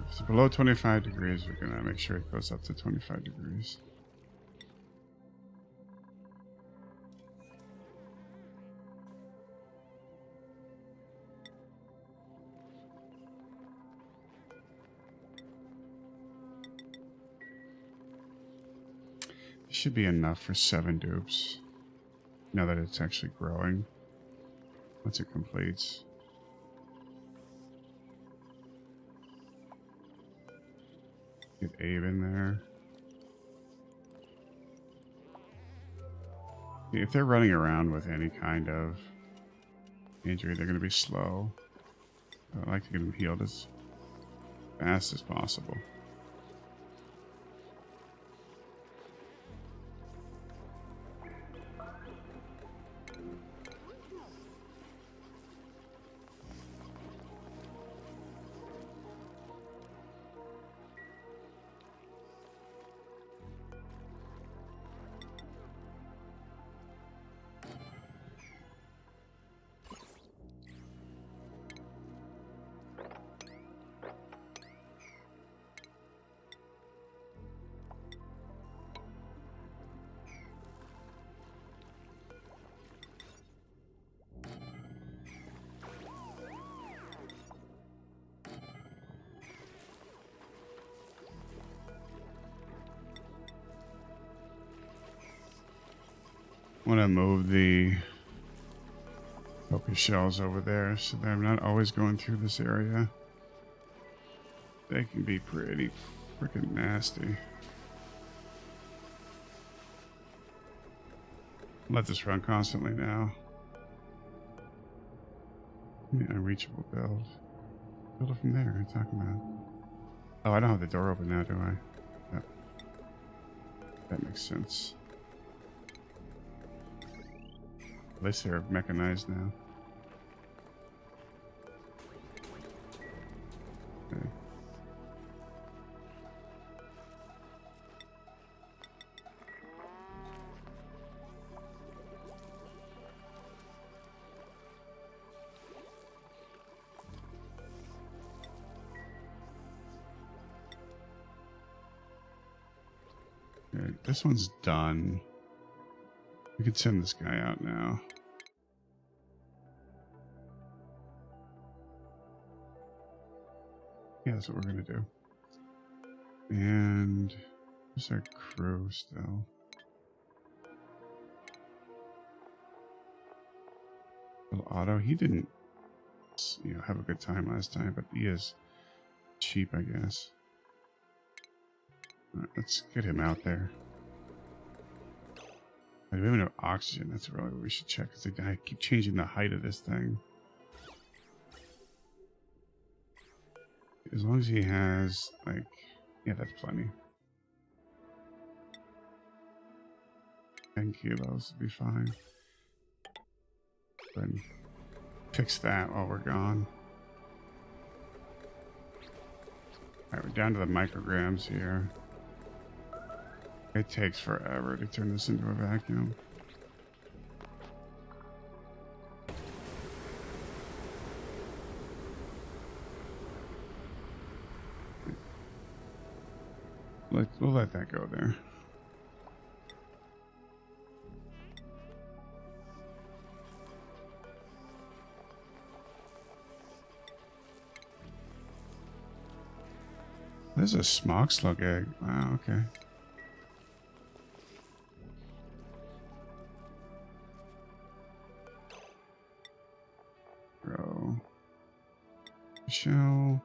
If it's below 25 degrees, we're gonna make sure it goes up to 25 degrees. This should be enough for 7 dupes. Now that it's actually growing. Once it completes. Get Abe in there. If they're running around with any kind of injury, they're going to be slow. I like to get them healed as fast as possible. I want to move the focus shells over there so that I'm not always going through this area. They can be pretty freaking nasty. Let this run constantly now. The unreachable build. Build it from there. What are you talking about? Oh, I don't have the door open now, do I? Yep. That makes sense. At least they're mechanized now. Okay. Okay, this one's done. We can send this guy out now. Yeah, that's what we're gonna do. And where's our crew still? Little Otto, he didn't, have a good time last time, but he is cheap, I guess. All right, let's get him out there. Do we have enough oxygen? That's really what we should check. Because I keep changing the height of this thing. As long as he has, like, yeah, that's plenty. 10 kilos would be fine. Then fix that while we're gone. Alright, we're down to the micrograms here. It takes forever to turn this into a vacuum. We'll let that go there. There's a smog slug egg. Wow, okay. Bro. Shell.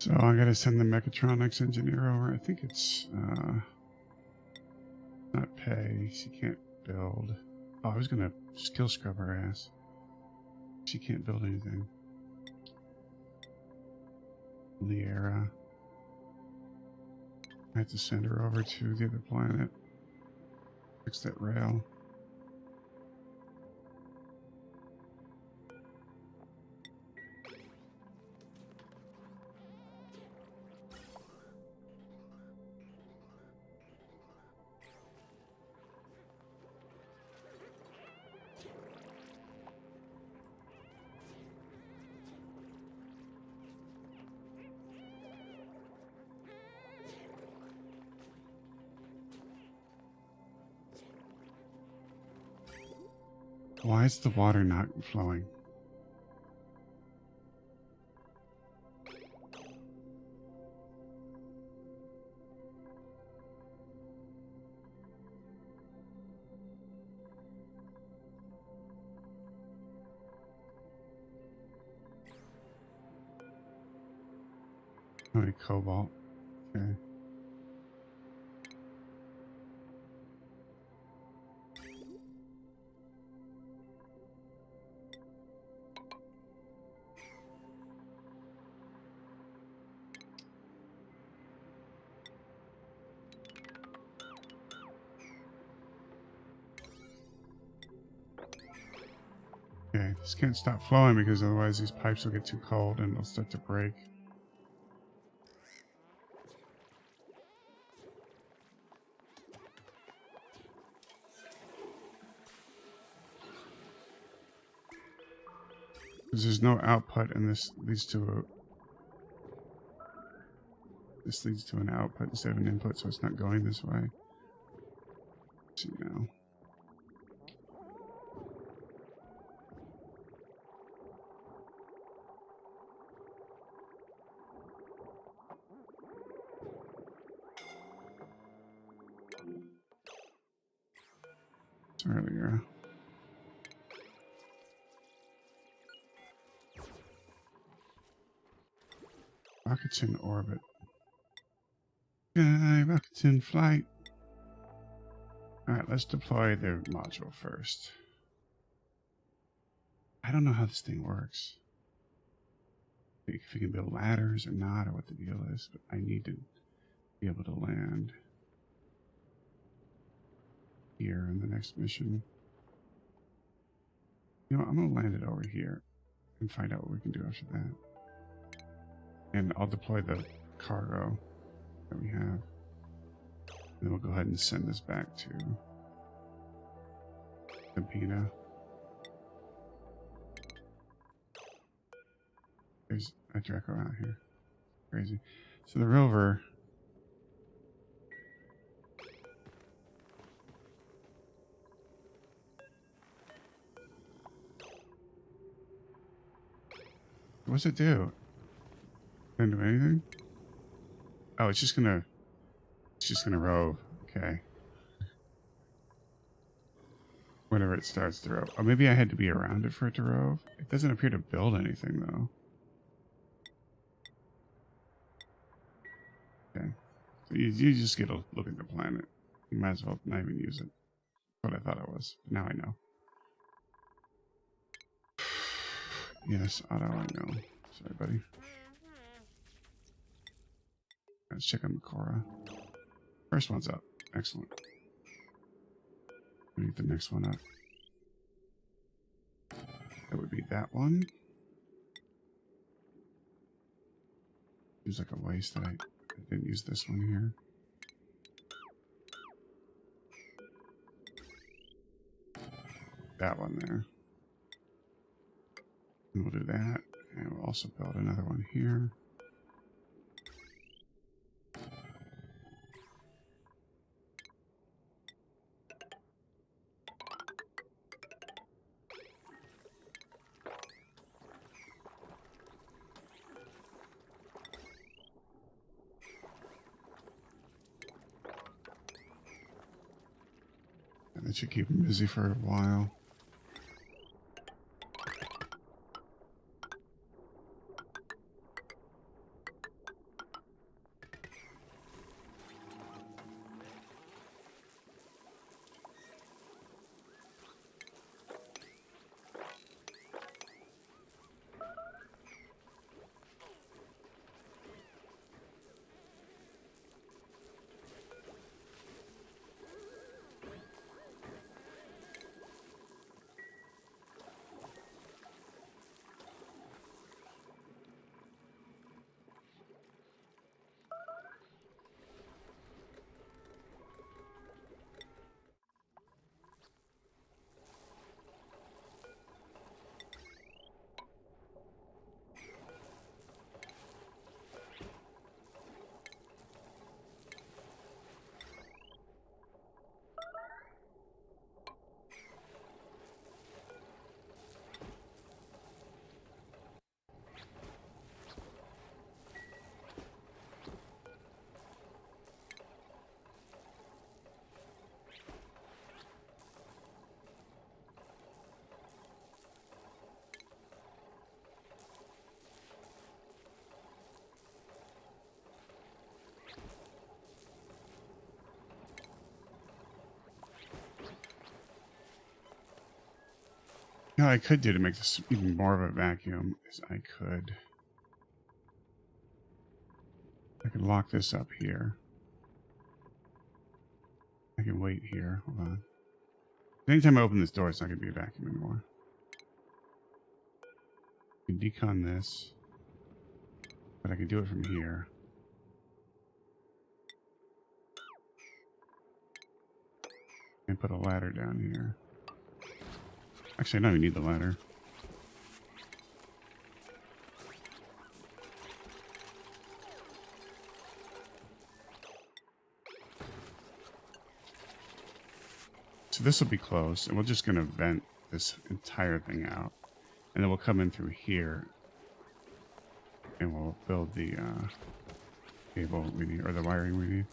So I gotta send the mechatronics engineer over. I think it's not pay. She can't build. Oh, I was gonna skill scrub her ass. She can't build anything. Liera. I have to send her over to the other planet. Fix that rail. Why is the water not flowing? How many cobalt? Okay. Okay, this can't stop flowing because otherwise these pipes will get too cold and they'll start to break. Because there's no output and this leads to an output instead of an input, so it's not going this way. Let's see now. Earlier. Rockets in orbit. Rockets in flight. Alright, let's deploy the module first. I don't know how this thing works. If we can build ladders or not, or what the deal is, but I need to be able to land. here in the next mission. You know, I'm going to land it over here and find out what we can do after that. And I'll deploy the cargo that we have. Then we'll go ahead and send this back to Sabina. There's a Draco out here. Crazy. So the rover... What's it do? Didn't do anything? Oh, it's just gonna rove. Okay. Whenever it starts to rove. Oh, maybe I had to be around it for it to rove. It doesn't appear to build anything though. Okay. So you just get a look at the planet. You might as well not even use it. That's what I thought it was. But now I know. Yes, Otto, I know. Sorry, buddy. Let's check on Makora. First one's up. Excellent. We need the next one up. That would be that one. Seems like a waste that I didn't use this one here. That one there. And we'll do that. And we'll also build another one here. And that should keep him busy for a while. You know what I could do to make this even more of a vacuum is I could lock this up here. I can wait here. Hold on. Anytime I open this door, it's not going to be a vacuum anymore. I can decon this, but I can do it from here. And put a ladder down here. Actually, I don't even need the ladder. So this will be closed, and we're just going to vent this entire thing out. And then we'll come in through here, and we'll build the cable we need, or the wiring we need.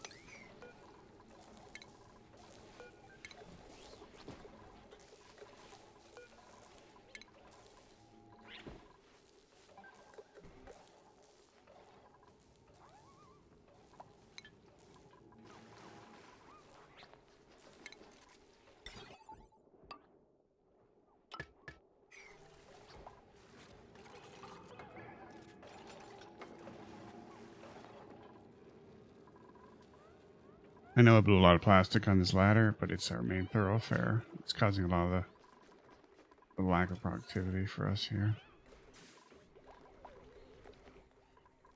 I know I blew a lot of plastic on this ladder, but it's our main thoroughfare. It's causing a lot of the lack of productivity for us here.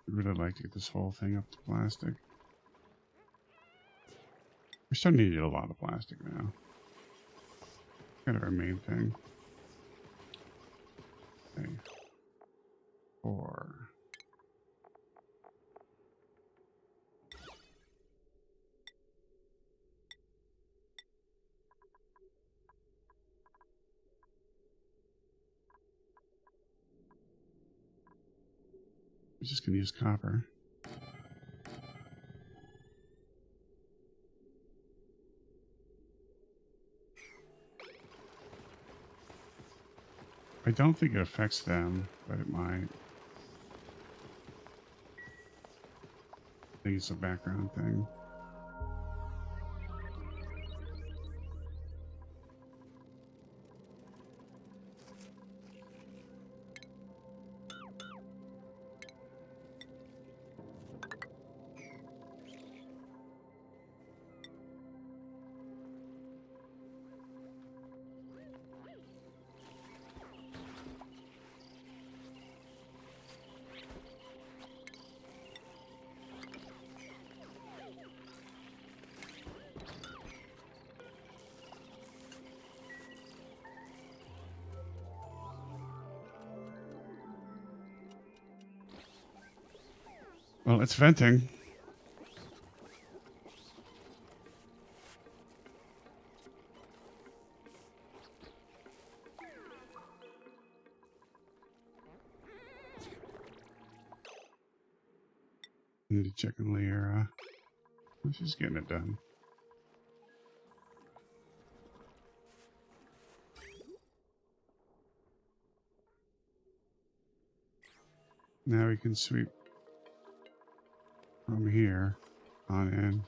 I'd really like to get this whole thing up to plastic. We're starting to need a lot of plastic now. Kind of our main thing. Okay. 4. We're just gonna use copper. I don't think it affects them, but it might. I think it's a background thing. Well, it's venting. Need to check on Lyra. She's getting it done. Now we can sweep from here on in.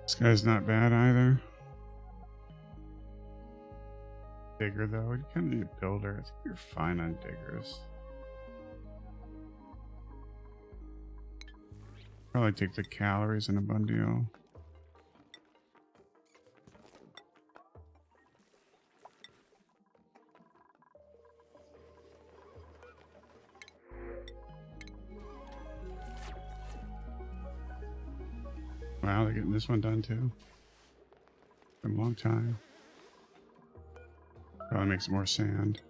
This guy's not bad either. Digger though, you kind of need a builder. I think you're fine on diggers. Probably take the calories in a bundle. Wow, they're getting this one done too. Been a long time. Probably makes more sand.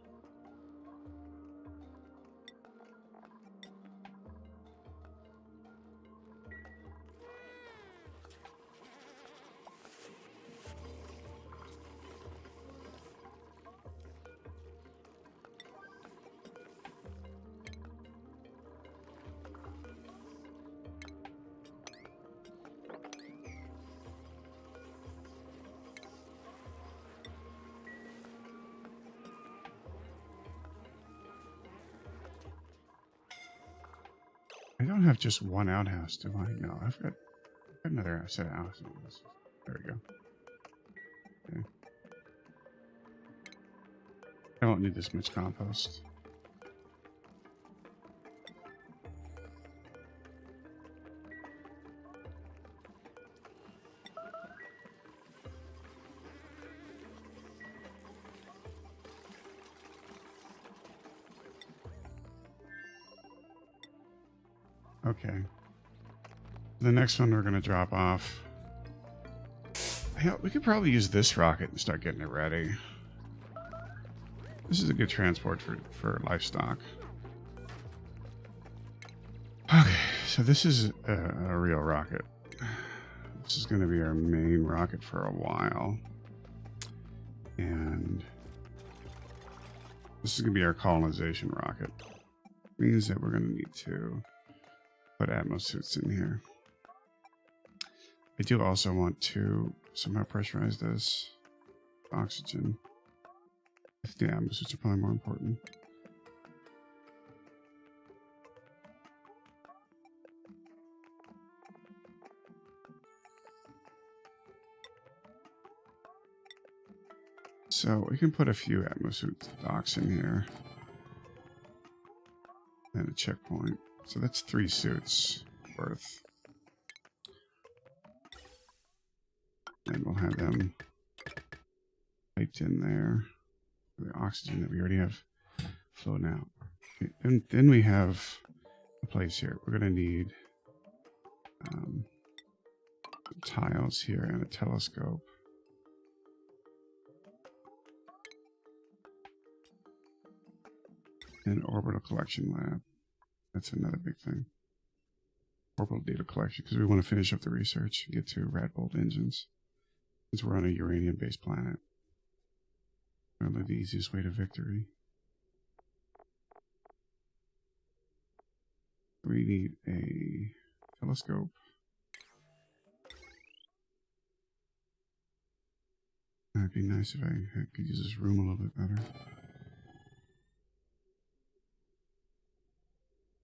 I don't have just one outhouse, do I? No, I've got another set of outhouses. There we go. Okay. I won't need this much compost. Okay. The next one we're going to drop off. Hell, we could probably use this rocket and start getting it ready. This is a good transport for livestock. Okay, so this is a real rocket. This is going to be our main rocket for a while. And this is going to be our colonization rocket. Means that we're going to need to put atmosuits in here. I do also want to somehow pressurize this oxygen. I think the atmosuits are probably more important. So we can put a few atmosuit docks in here. And a checkpoint. So that's 3 suits worth. And we'll have them piped in there. The oxygen that we already have flowing out. Okay, and then we have a place here. We're going to need some tiles here and a telescope. And an orbital collection lab. That's another big thing. Orbital data collection, because we want to finish up the research and get to rad bolt engines. Since we're on a uranium-based planet. Probably the easiest way to victory. We need a telescope. That'd be nice if I could use this room a little bit better.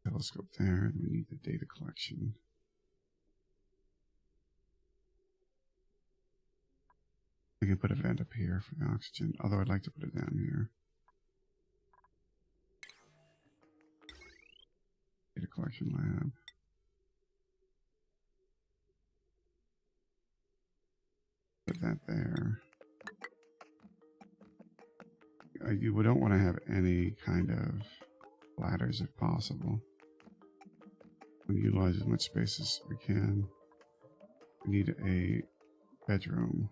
Telescope there, and we need the data collection. I can put a vent up here for the oxygen, although I'd like to put it down here. Data collection lab. Put that there. We don't want to have any kind of ladders if possible. We utilize as much space as we can. We need a bedroom.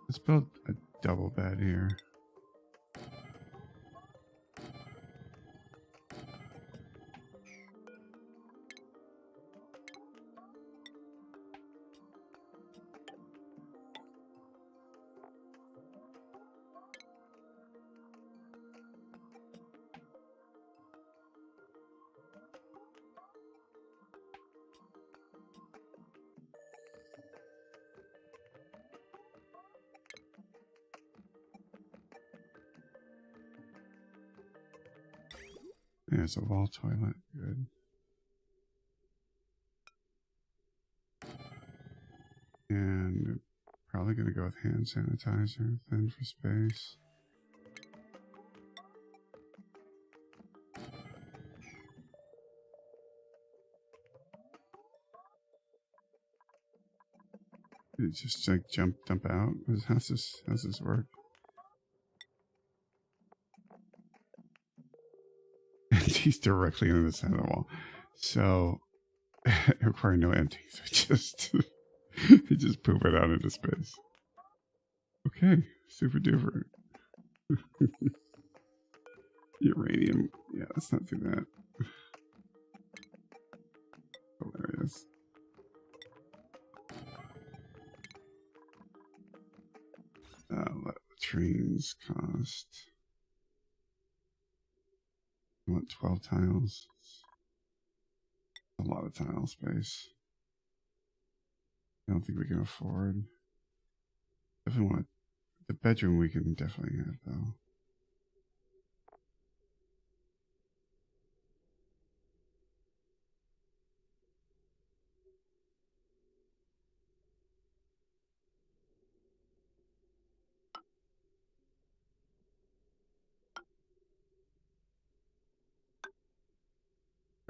Let's build a double bed here. There's a wall toilet. Good. And probably going to go with hand sanitizer then for space. Did it just like dump out? How's this work? He's directly into the center of the wall. So it requires no empties. You just poop it out into space. Okay, super duper. Uranium. Yeah, let's not do that. Hilarious. Latrines cost. I want 12 tiles. A lot of tile space. I don't think we can afford. Definitely want the bedroom we can definitely have though.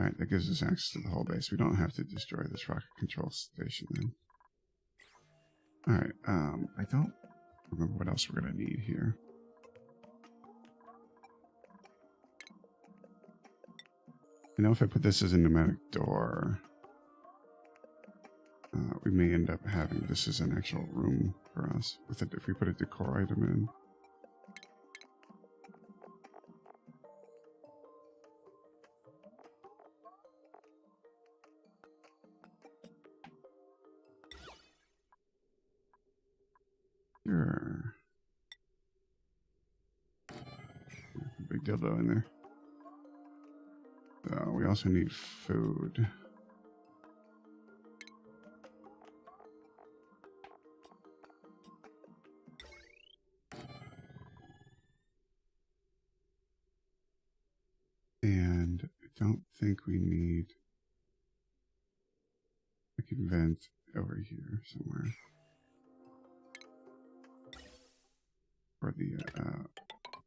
Alright, that gives us access to the whole base. We don't have to destroy this rocket control station then. Alright, I don't remember what else we're going to need here. I know if I put this as a pneumatic door, we may end up having this as an actual room for us with it if we put a decor item in. Sure. Big dildo in there. So we also need food. And I don't think we need. I can vent over here somewhere. For the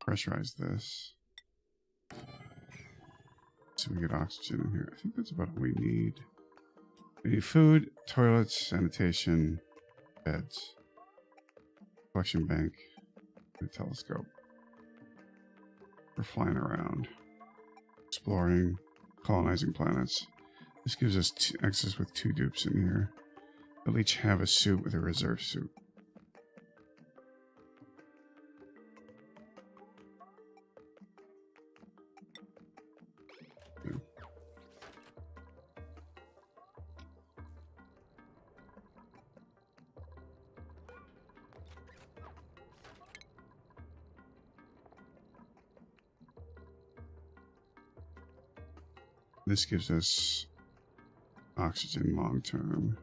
pressurize this. So we get oxygen in here. I think that's about what we need. We need food, toilets, sanitation, beds, collection bank, and a telescope. We're flying around, exploring, colonizing planets. This gives us access with 2 dupes in here. They'll each have a suit with a reserve suit. This gives us oxygen long term.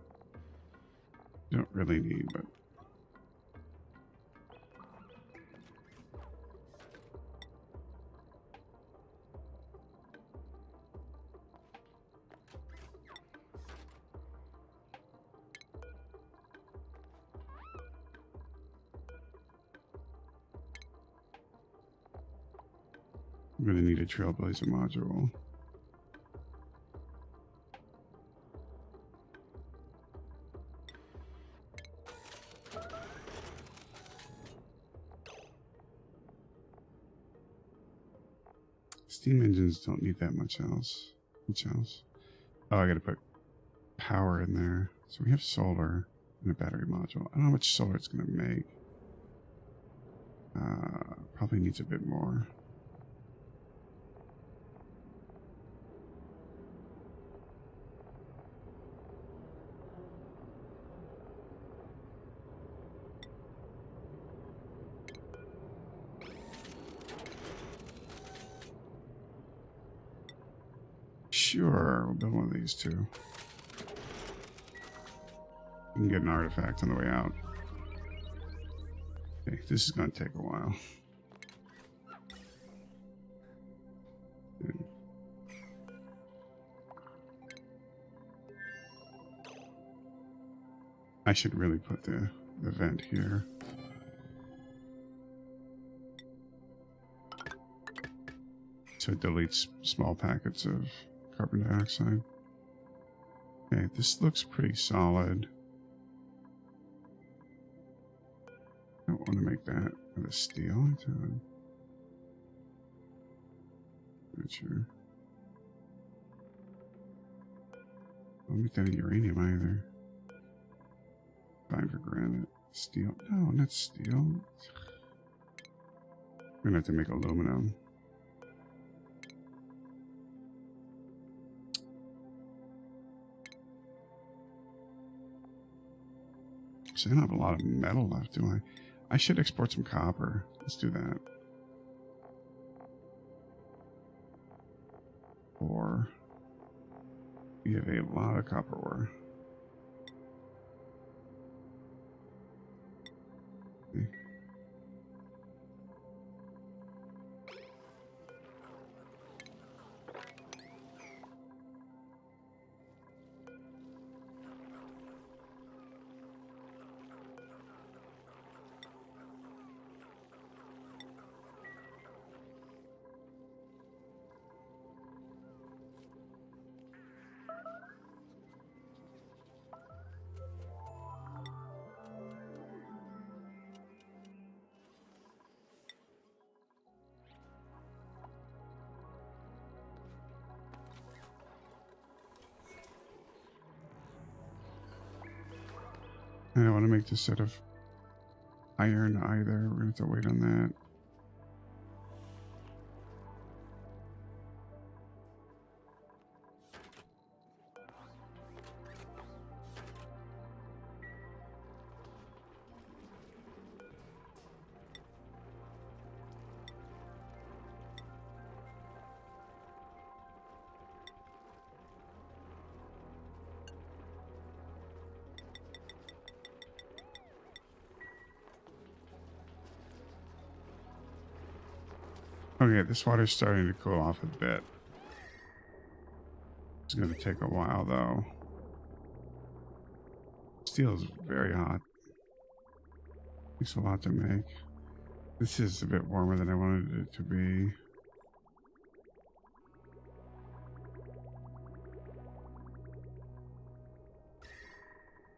You don't really need, but I'm going to need a Trailblazer module. Steam engines don't need that much else. Much else? Oh, I gotta put power in there. So we have solar and a battery module. I don't know how much solar it's gonna make. Probably needs a bit more. Sure, we'll build one of these too. We can get an artifact on the way out. Okay, this is going to take a while. I should really put the vent here. So it deletes small packets of carbon dioxide. Okay, this looks pretty solid. I don't want to make that out of steel. Not sure. I don't make that of uranium either. Fine for granite. Steel. No, not steel. We're gonna have to make aluminum. So I don't have a lot of metal left, do I? I should export some copper. Let's do that. Or we have a lot of copper ore. Okay. don't want to make this out of iron either. We're going to have to wait on that. Okay, this water's starting to cool off a bit. It's going to take a while, though. Steel is very hot. Takes a lot to make. This is a bit warmer than I wanted it to be.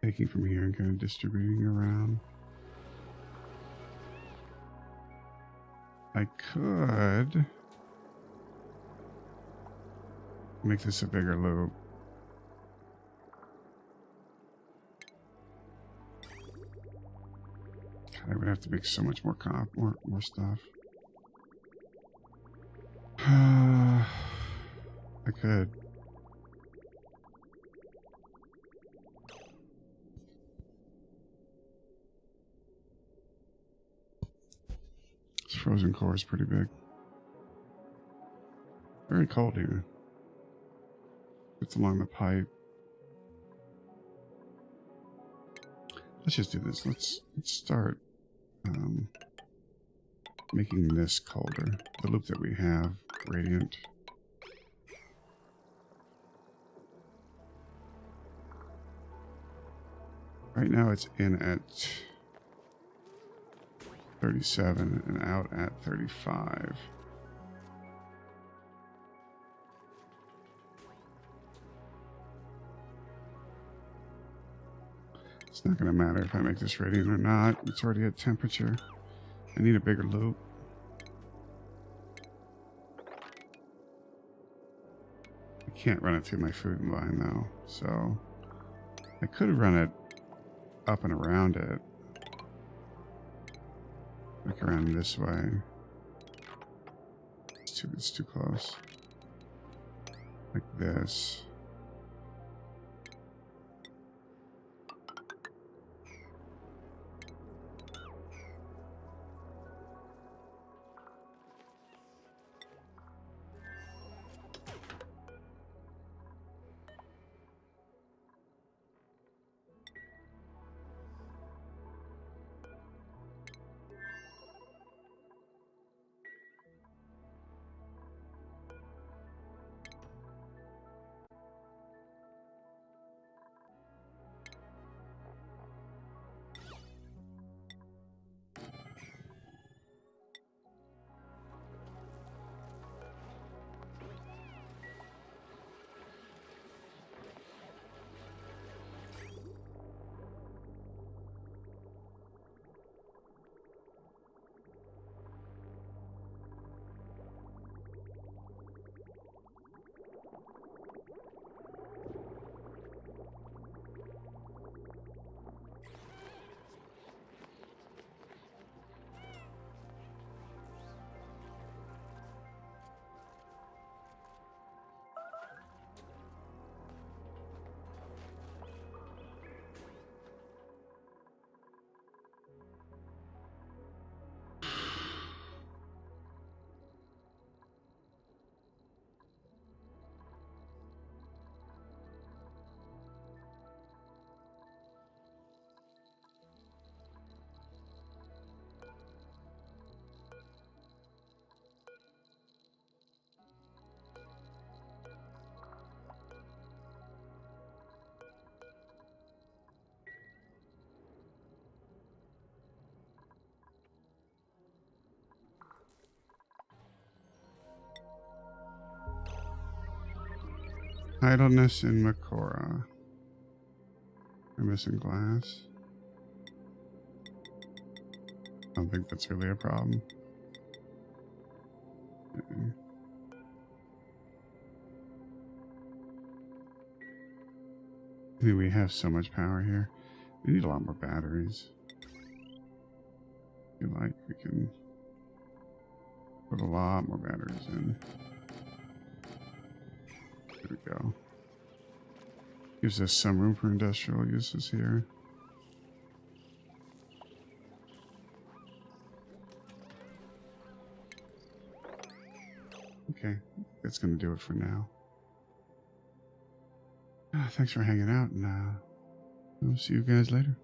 Taking from here and kind of distributing around. I could make this a bigger loop. God, I would have to make so much more more stuff. I could. This frozen core is pretty big. Very cold here. It's along the pipe. Let's just do this. Let's start making this colder. The loop that we have, radiant. Right now it's in at 37 and out at 35. It's not going to matter if I make this radiant or not. It's already at temperature. I need a bigger loop. I can't run it through my food line though, so I could run it up and around it. Like around this way. It's too close. Like this. Idleness in Makora. I'm missing glass. I don't think that's really a problem. I mean, we have so much power here. We need a lot more batteries. If you like, we can put a lot more batteries in. There we go. Gives us some room for industrial uses here. Okay, that's going to do it for now. Thanks for hanging out, and I'll see you guys later.